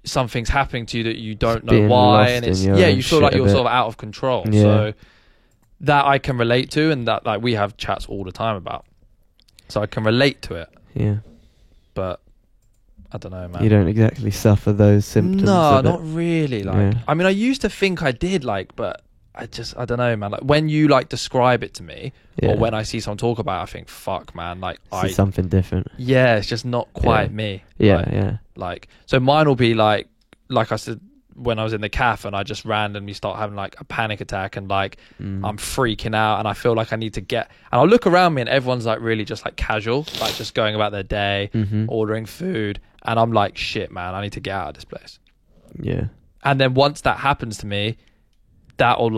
something's happening to you that you don't know Being why, lost and it's in your yeah, own you feel like shit a you're bit. sort of out of control. Yeah. So that I can relate to, and that like we have chats all the time about. So I can relate to it, Yeah. but I don't know, man. You don't exactly suffer those symptoms. No, of it. not really. Like, Yeah. I mean, I used to think I did, like, but I don't know, man. Like, when you like describe it to me, Yeah. or when I see someone talk about it, I think, fuck, man. Like, This is something different. yeah, it's just not quite Yeah. me. Yeah, Like, yeah. Like, so mine will be like I said, when I was in the calf and I just randomly start having like a panic attack and like I'm freaking out and I feel like I need to get, and I'll look around me and everyone's like really just like casual, like just going about their day, ordering food. And I'm like, shit, man, I need to get out of this place. Yeah. And then once that happens to me, that'll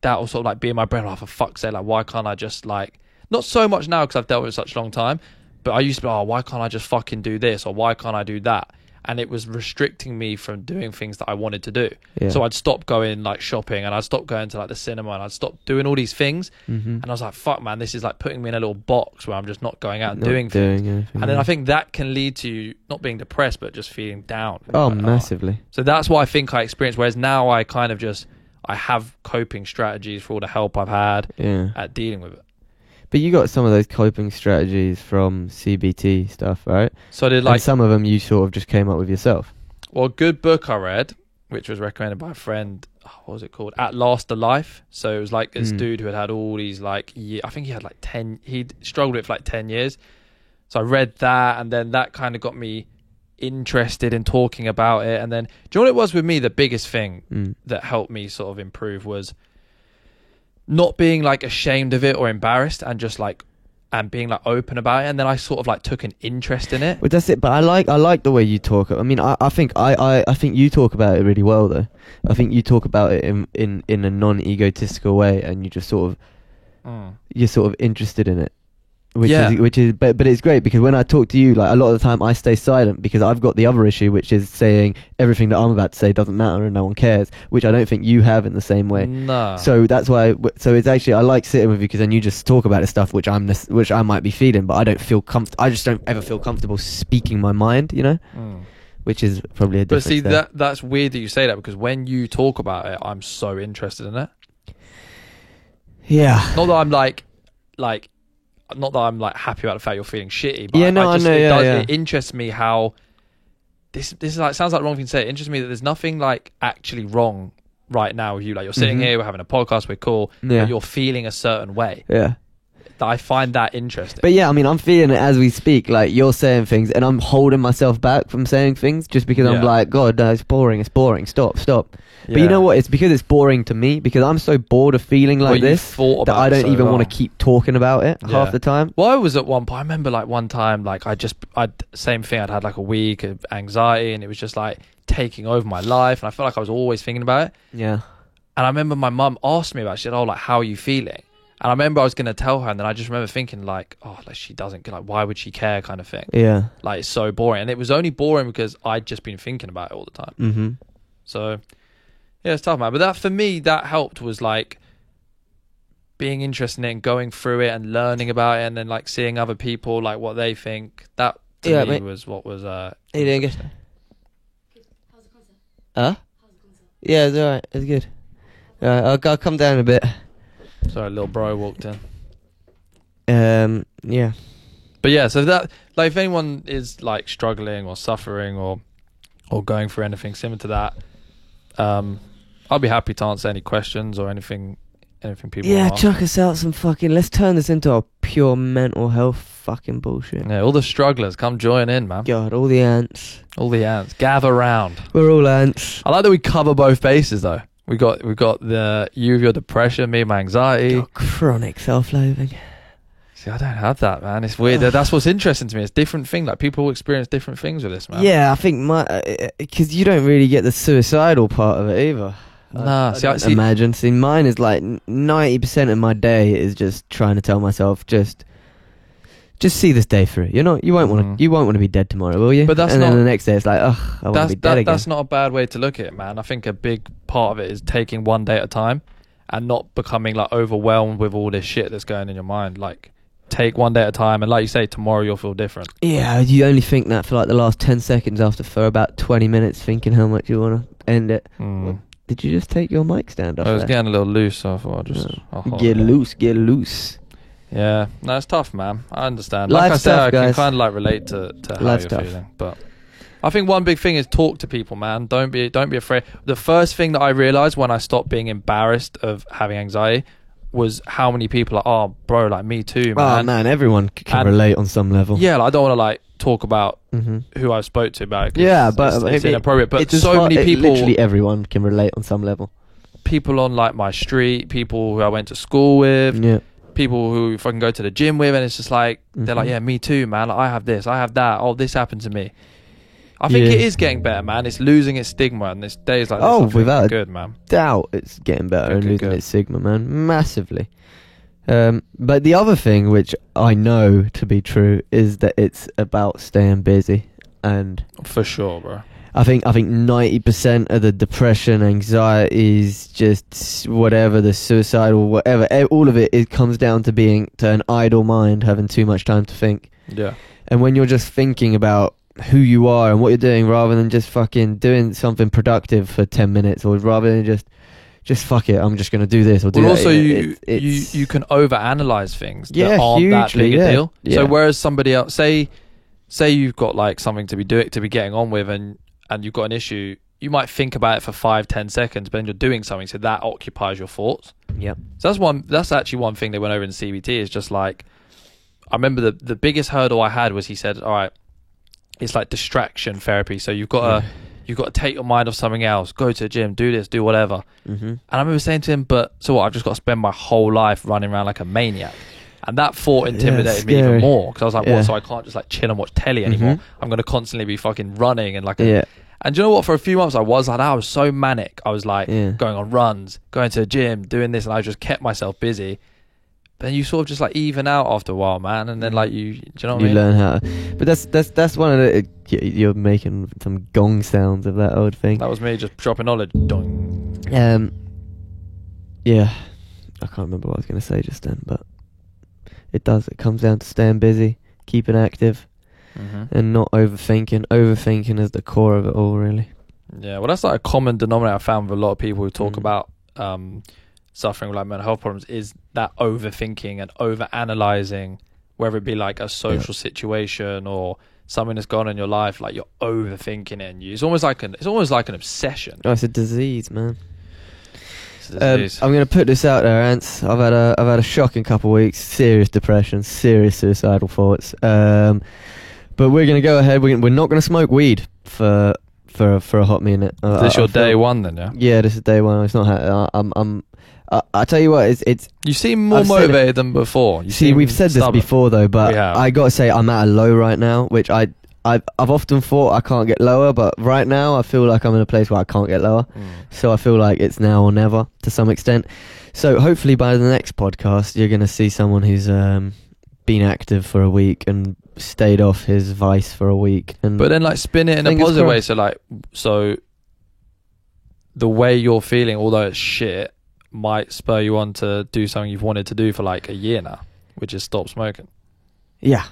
sort of like be in my brain. Oh, for fuck's sake, like, why can't I just like, not so much now because I've dealt with it such a long time, but I used to be, oh, why can't I just fucking do this? Or why can't I do that? and it was restricting me from doing things that I wanted to do. Yeah. So I'd stop going like shopping, and I'd stop going to like the cinema, and I'd stop doing all these things. Mm-hmm. And I was like, fuck, man, this is like putting me in a little box where I'm just not going out and Not doing things. anything, And then I think that can lead to you not being depressed, but just feeling down. Oh, Like, massively. So that's what I think I experienced. Whereas now I kind of just, I have coping strategies for all the help I've had Yeah. at dealing with it. But you got some of those coping strategies from CBT stuff, right? So I did And like, some of them you sort of just came up with yourself. well, a good book I read, which was recommended by a friend, what was it called? At Last a Life. So it was like this dude who had all these like, I think he had like 10, he'd struggled with it for like 10 years. So I read that, and then that kind of got me interested in talking about it. And then, do you know what it was with me? The biggest thing that helped me sort of improve was not being like ashamed of it or embarrassed, and just like, and being like open about it. And then I sort of like took an interest in it. Well, that's it. But I like the way you talk. I mean, I think you talk about it really well, though. I think you talk about it in a non-egotistical way, and you just sort of you're sort of interested in it. Which is but it's great, because when I talk to you, like a lot of the time I stay silent because I've got the other issue, which is saying everything that I'm about to say doesn't matter and no one cares, which I don't think you have in the same way. No. So that's why. So it's actually, I like sitting with you, because then you just talk about the stuff which I might be feeling, but I don't feel I just don't ever feel comfortable speaking my mind, you know, which is probably a difference. But see, there. that's weird that you say that, because when you talk about it, I'm so interested in it. Yeah. Not that I'm like, not that I'm like happy about the fact you're feeling shitty, but Yeah, no, I know, it interests me how this is like, sounds like the wrong thing to say. It interests me that there's nothing like actually wrong right now with you. Like, you're sitting here, we're having a podcast, we're cool, Yeah. but you're feeling a certain way. Yeah. I find that interesting. But yeah, I mean, I'm feeling it as we speak. Like, you're saying things, and I'm holding myself back from saying things just because I'm like, God, no, it's boring. Stop. But you know what? It's because it's boring to me, because I'm so bored of feeling like this that I don't even want to keep talking about it half the time. Well, I was at one point, I remember like one time, like same thing, I'd had like a week of anxiety, and it was just like taking over my life, and I felt like I was always thinking about it. Yeah. And I remember my mum asked me about it. She said, oh, like, how are you feeling? And I remember I was going to tell her, and then I just remember thinking like, oh, like, she doesn't, like, why would she care, kind of thing. Yeah. Like, it's so boring. And it was only boring because I'd just been thinking about it all the time. Mm-hmm. So, yeah, it's tough, man. But that, for me, that helped, was like being interested in it and going through it and learning about it, and then like seeing other people, like what they think. That to me was what was you doing good? How's the concert? Huh? How's the concert? Yeah, it's alright. It's good. I'll come down a bit. Sorry, little bro walked in. Yeah. But yeah, so that, like, if anyone is like struggling or suffering or going through anything similar to that, I'll be happy to answer any questions or anything people Yeah, want to chuck us out some fucking. Let's turn this into a pure mental health fucking bullshit. Yeah, all the strugglers, come join in, man. God, all the ants. All the ants, gather round. We're all ants. I like that we cover both bases though. We got the you with your depression, me with my anxiety. Got chronic self-loathing. See, I don't have that, man. It's weird. That's what's interesting to me. It's different thing. Like, people experience different things with this, man. Yeah, I think because you don't really get the suicidal part of it either. Nah, I don't imagine. See, mine is like 90% of my day is just trying to tell myself, just see this day through. You won't want to be dead tomorrow, will you? But that's and not. then the next day, it's like, ugh, I want to be dead again. That's not a bad way to look at it, man. I think a big part of it is taking one day at a time, and not becoming like overwhelmed with all this shit that's going in your mind. Like, take one day at a time, and like you say, tomorrow you'll feel different. Yeah, you only think that for like the last 10 seconds for about 20 minutes, thinking how much you want to end it. Well, did you just take your mic stand off? I was getting a little loose, so I thought I'll hold get it. loose. Yeah, no, it's tough, man. I understand. Life's Like I said, tough, I can guys. kind of like relate to how Life's you're tough. feeling. But I think one big thing is talk to people, man. Don't be afraid. The first thing that I realized when I stopped being embarrassed of having anxiety was how many people are, oh, bro, like, me too, man. Oh man, everyone can And- relate on some level. Yeah, like, I don't want to like talk about Mm-hmm. who I spoke to about it. 'Cause Yeah, but it's inappropriate. But it's so many people, literally everyone can relate on some level. people on like my street, people who I went to school with, Yeah. people who fucking go to the gym with, and it's just like they're like, Mhm. yeah, me too, man. Like, I have this, I have that. Oh, this happened to me. I think Yeah. it is getting better, man. It's losing its stigma, and this days like this, Oh, I think without a good, man. Doubt it's getting better and Good, losing good. its sigma, man, massively. But the other thing which I know to be true is that it's about staying busy. and For sure, bro. I think 90% of the depression, anxiety is just whatever, the suicidal, whatever, all of it comes down to being to an idle mind, having too much time to think. Yeah. And when you're just thinking about who you are and what you're doing, rather than just fucking doing something productive for 10 minutes, or rather than just fuck it, I'm just gonna do this or do Well, that. also you can overanalyze things Yeah, that aren't that hugely, big a yeah. deal. Yeah. So whereas somebody else, say you've got like something to be getting on with, and you've got an issue, you might think about it for 5-10 seconds, but then you're doing something, so that occupies your thoughts. Yep. So that's actually one thing they went over in CBT, is just like, I remember the biggest hurdle I had was, he said, all right, it's like distraction therapy. So you've got to take your mind off something else, go to the gym, do this, do whatever. Mm-hmm. And I remember saying to him, but so what, I've just got to spend my whole life running around like a maniac. And that thought intimidated me even scary. more, because I was like, Yeah. what, so I can't just like chill and watch telly anymore? Mhm. I'm going to constantly be fucking running and like Yeah. and do you know what, for a few months I was like that. I was so manic. I was like Yeah. going on runs, going to the gym, doing this, and I just kept myself busy. But then you sort of just like even out after a while, man, and then like do you know what I You mean? learn how to, but that's one of the, you're making some gong sounds of that old thing. That was me just dropping knowledge. Doing. Yeah, I can't remember what I was going to say just then, but it comes down to staying busy, keeping active, and not overthinking. Overthinking is the core of it all, really. Yeah, well, that's like a common denominator I found with a lot of people who talk Mm. about suffering with like mental health problems, is that overthinking and overanalyzing, whether it be like a social situation or something that's gone on in your life. Like you're overthinking it, and it's almost like an obsession. Oh, it's a disease, man. It's a disease. I'm going to put this out there, Ants. I've had a shocking couple of weeks. Serious depression, serious suicidal thoughts. But we're going to go ahead. We're not going to smoke weed for a hot minute. Is this I your feel- day one then? Yeah. Yeah, this is day one. It's not. I tell you what, it's. You seem more I've said motivated than before. You See, seem we've said stubborn. this before though, but We have. I gotta say I'm at a low right now, which I've often thought I can't get lower, but right now I feel like I'm in a place where I can't get lower. So I feel like it's now or never to some extent. So hopefully by the next podcast you're gonna see someone who's been active for a week and stayed off his vice for a week. And But then like spin it in a Fingers positive way. crossed. So the way you're feeling, although it's shit, might spur you on to do something you've wanted to do for like a year now, which is stop smoking. yeah.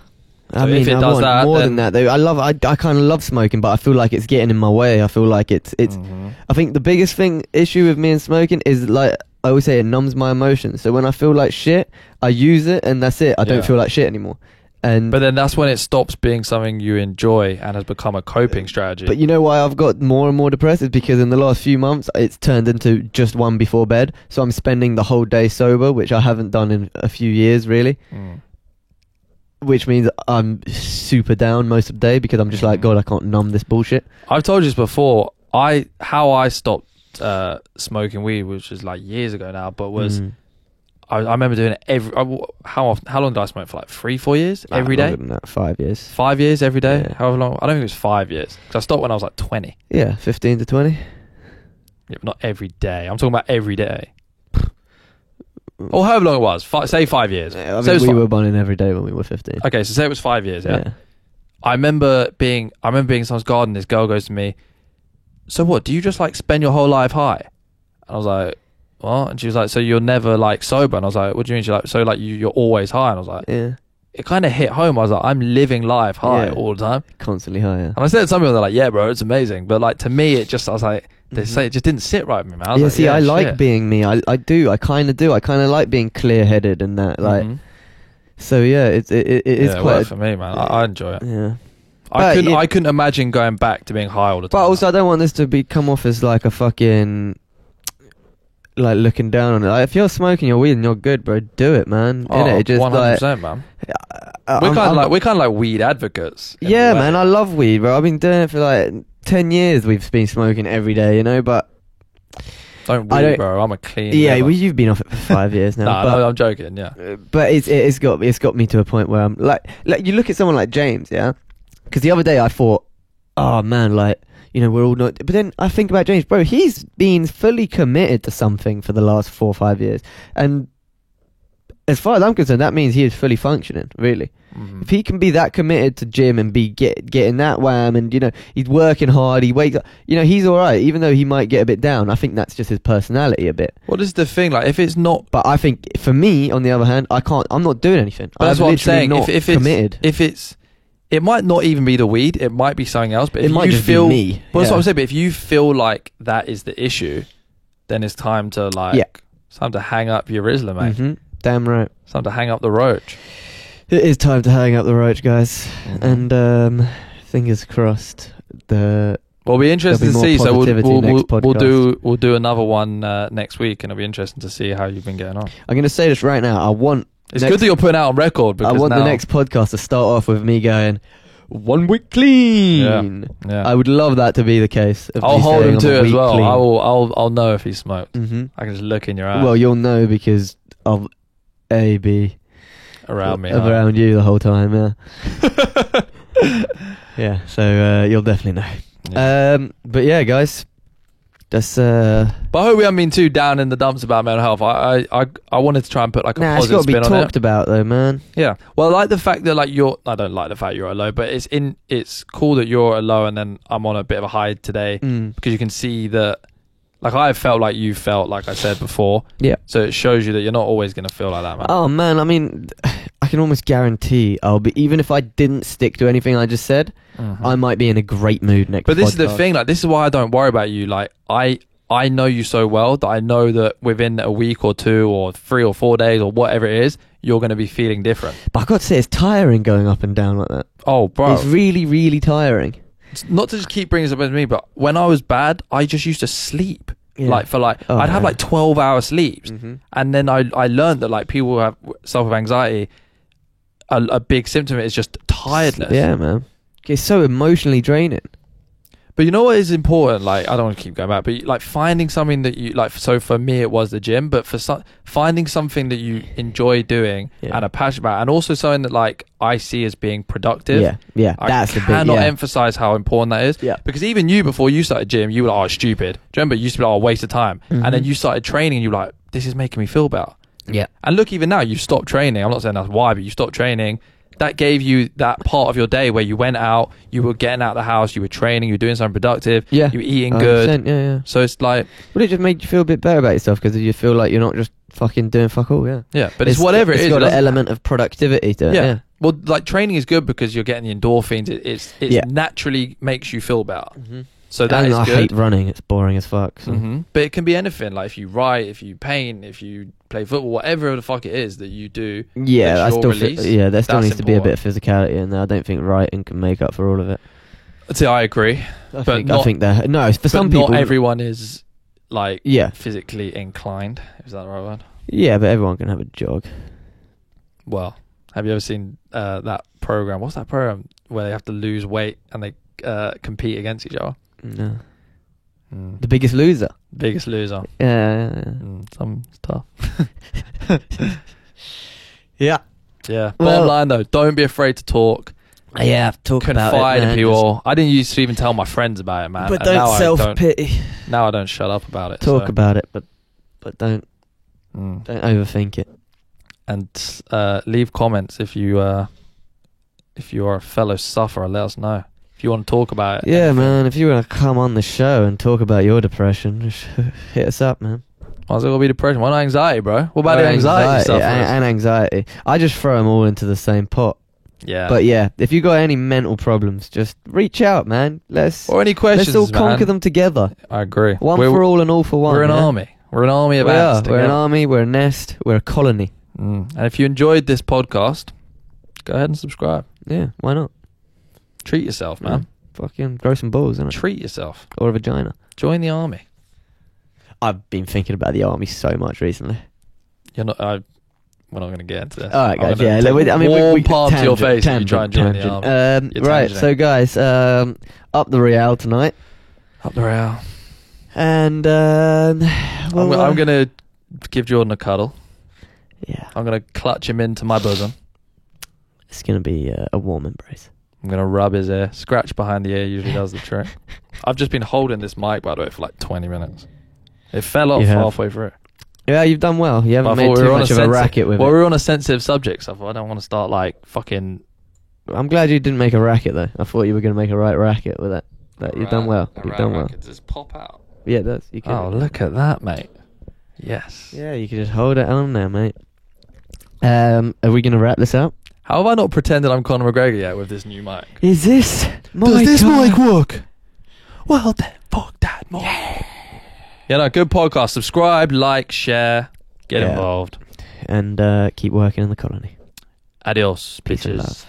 So I mean, if it I does want that, more then- than that though. I kind of love smoking, but I feel like it's getting in my way. I feel like it's. I think the biggest issue with me and smoking is like I always say, it numbs my emotions. So when I feel like shit, I use it and that's it. I don't Yeah. feel like shit anymore. And But then that's when it stops being something you enjoy and has become a coping strategy. but you know why I've got more and more depressed is because in the last few months it's turned into just one before bed. So I'm spending the whole day sober, which I haven't done in a few years really. Which means I'm super down most of the day because I'm just like, God, I can't numb this bullshit. I've told you this before. How I stopped smoking weed, which was like years ago now, but was I remember doing it how long did I smoke for? Like 3-4 years every day. Longer than that, 5 years. 5 years every day. Yeah. However long? I don't think it was 5 years. Because I stopped when I was like 20. Yeah, 15 to 20. Yeah, but not every day. I'm talking about every day. Or however long it was. Say 5 years. Yeah, I Say it mean, was we fi- were bunning every day when we were 15. Okay, so say it was 5 years. Yeah. Yeah. I remember being in someone's garden. This girl goes to me, so what? Do you just like spend your whole life high? And I was like, what? And she was like, so you're never like sober? And I was like, what do you mean? She's like, so like you're always high? And I was like, Yeah. it kind of hit home. I was like, I'm living life high Yeah. all the time. Constantly higher. And I said to some people, they're like, yeah, bro, it's amazing. But like to me, I was like, they say it just didn't sit right with me, man. I was Yeah, like, see, I like shit. being me. I do. I kind of do. I kind of like being clear-headed and that. Like, Mhm. so yeah, it is Yeah, it quite. worked for me, man. I enjoy it. Yeah. I But couldn't. yeah. I couldn't imagine going back to being high all the time. But also, I don't want this to come off as like a fucking like looking down on it. Like, if you're smoking your weed and you're good, bro, do it, man. Innit? It just 100%, man. We're kind of like weed advocates. in Yeah, a way. man. I love weed, bro. I've been doing it for like 10 years. We've been smoking every day, you know. But Don't I weed, don't- bro. I'm a clean. yeah, liver. well, you've been off it for 5 years now. Nah, but, no, I'm joking. Yeah. But it's got me to a point where I'm like you look at someone like James, yeah. Because the other day I thought, oh man, like, you know, we're all not. But then I think about James, bro. He's been fully committed to something for the last 4 or 5 years, and as far as I'm concerned, that means he is fully functioning. Really, if he can be that committed to gym and be getting that wham, and he's working hard, he wakes up, he's all right. Even though he might get a bit down, I think that's just his personality a bit. What is the thing? Like, if it's not, But I think for me, on the other hand, I'm not doing anything. but that's what I'm saying. Not If committed. it might not even be the weed. It might be something else. But if It might you just feel, be me. well, that's what Yeah. I'm saying. But if you feel like that is the issue, then it's time to it's time to hang up your Rizla, mate. Mhm. Damn right. It's time to hang up the roach. It is time to hang up the roach, guys. Mhm. And fingers crossed. Well, it'll be interesting to There'll be see. more So positivity next we'll do another one next week, and it'll be interesting to see how you've been getting on. I'm going to say this right now. It's good that you're putting out on record. Because I want now, the next podcast to start off with me going 1 week clean. Yeah. I would love that to be the case. I'll hold him to it as well. I'll know if he smoked. Mm-hmm. I can just look in your eyes. Well, you'll know because I'll be around me. around you the whole time. Yeah. Yeah. So you'll definitely know. Yeah. But yeah, guys, that's But I hope we haven't been too down in the dumps about mental health. I wanted to try and put like a it's positive got to be spin on it. talked about though, man. Yeah. Well, I like the fact that like I don't like the fact you're at low, but it's cool that you're at low and then I'm on a bit of a high today because you can see that. Like I felt like you felt, like I said before. Yeah. So it shows you that you're not always going to feel like that, man. Oh man, I mean, I can almost guarantee I'll be, even if I didn't stick to anything I just said, I might be in a great mood next. But this is the podcast. thing. Like this is why I don't worry about you. Like I know you so well that I know that within a week or 2 or 3 or 4 days or whatever it is, you're going to be feeling different. But I got to say, it's tiring going up and down like that. Oh, bro. It's really, really tiring. Not to just keep bringing this up with me, but when I was bad, I just used to sleep. Yeah. I'd have like 12-hour sleeps, and then I learned that like people who have suffer with anxiety, a big symptom is just tiredness. Yeah, man. It's so emotionally draining. But you know what is important? Like, I don't want to keep going back, but like finding something that you like. So for me, it was the gym, but for finding something that you enjoy doing and are passionate about, and also something that like I see as being productive. Yeah. I That's the big. cannot Yeah. emphasize how important that is. Yeah. Because even you, before you started gym, you were like, oh, stupid. Do you remember? You used to be like, oh, waste of time. And then you started training, and you were like, this is making me feel better. Yeah. And look, even now, you stopped training. I'm not saying that's why, but you stopped training. That gave you that part of your day where you went out, you were getting out of the house, you were training, you were doing something productive, Yeah. you were eating good. Yeah. So it's like, Well, it just made you feel a bit better about yourself because you feel like you're not just fucking doing fuck all. Yeah. yeah, but it's whatever it is. It's got it an doesn't- element of productivity to it. Yeah. Yeah. Well, like training is good because you're getting the endorphins. It Yeah. naturally makes you feel better. So that And is I good. hate running. It's boring as fuck. So. But it can be anything. Like if you write, if you paint, if you play football, whatever the fuck it is that you do. Yeah, that's I your still release, there still that's needs to be a bit important. of physicality in there. I don't think writing can make up for all of it. See, I agree. I not- think that no, for But some people, not everyone is like yeah, physically inclined. Is that the right word? yeah, but everyone can have a jog. Well, have you ever seen that program? What's that program where they have to lose weight and they compete against each other? No, The Biggest Loser. Biggest Loser. Yeah. Some stuff. Yeah. Yeah. Well- Bottom line though, don't be afraid to talk. Yeah, talk about it, Confide in man. people. I didn't used to even tell my friends about it, man. But and now don't I self pity. Now I don't shut up about it. Talk so. about it, but don't Mm. overthink it. And leave comments if you are a fellow sufferer. Let us know if you want to talk about it. Yeah, man. If you want to come on the show and talk about your depression, just hit us up, man. Might as well be depression. Why not anxiety, bro? What about the anxiety stuff? and anxiety? I just throw them all into the same pot. Yeah. But yeah, if you got any mental problems, just reach out, man. or any questions, Let's all conquer man. them together. I agree. One for all and all for one. We're an yeah? army. We're an army of We are. ants We're an together. army. We're a nest. We're a colony. And if you enjoyed this podcast, go ahead and subscribe. Yeah, why not? Treat yourself, man. Fucking grow some balls, innit? Treat yourself. Or a vagina. Join the army. I've been thinking about the army so much recently. You're not. We're not going to get into this. All right, guys. I'm gonna Yeah, take warm palm to your tangent, face if you try and join the army. You're right, tangenting. so guys, up the Real tonight, Up the rail. and I'm going to give Jordan a cuddle. yeah, I'm going to clutch him into my bosom. it's gonna be a warm embrace. I'm going to rub his ear. Scratch behind the ear usually does the trick. I've just been holding this mic, by the way, for like 20 minutes. It fell off You have. halfway through. Yeah, you've done well. You haven't made too much of a racket with Well, it. we were on a sensitive subject, so I thought I don't want to start like fucking. I'm glad you didn't make a racket though. I thought you were going to make a right racket with it. But you've done well. You've done well. Does pop out? Yeah, it does. You can. Oh, look at that, mate. Yes. Yeah, you can just hold it on there, mate. Are we going to wrap this up? How have I not pretended I'm Conor McGregor yet with this new mic? Is this work? Well then, fuck that mic. Yeah, no, good podcast. Subscribe, like, share, get Yeah. involved. And keep working in the colony. Adios, Peace and bitches. love.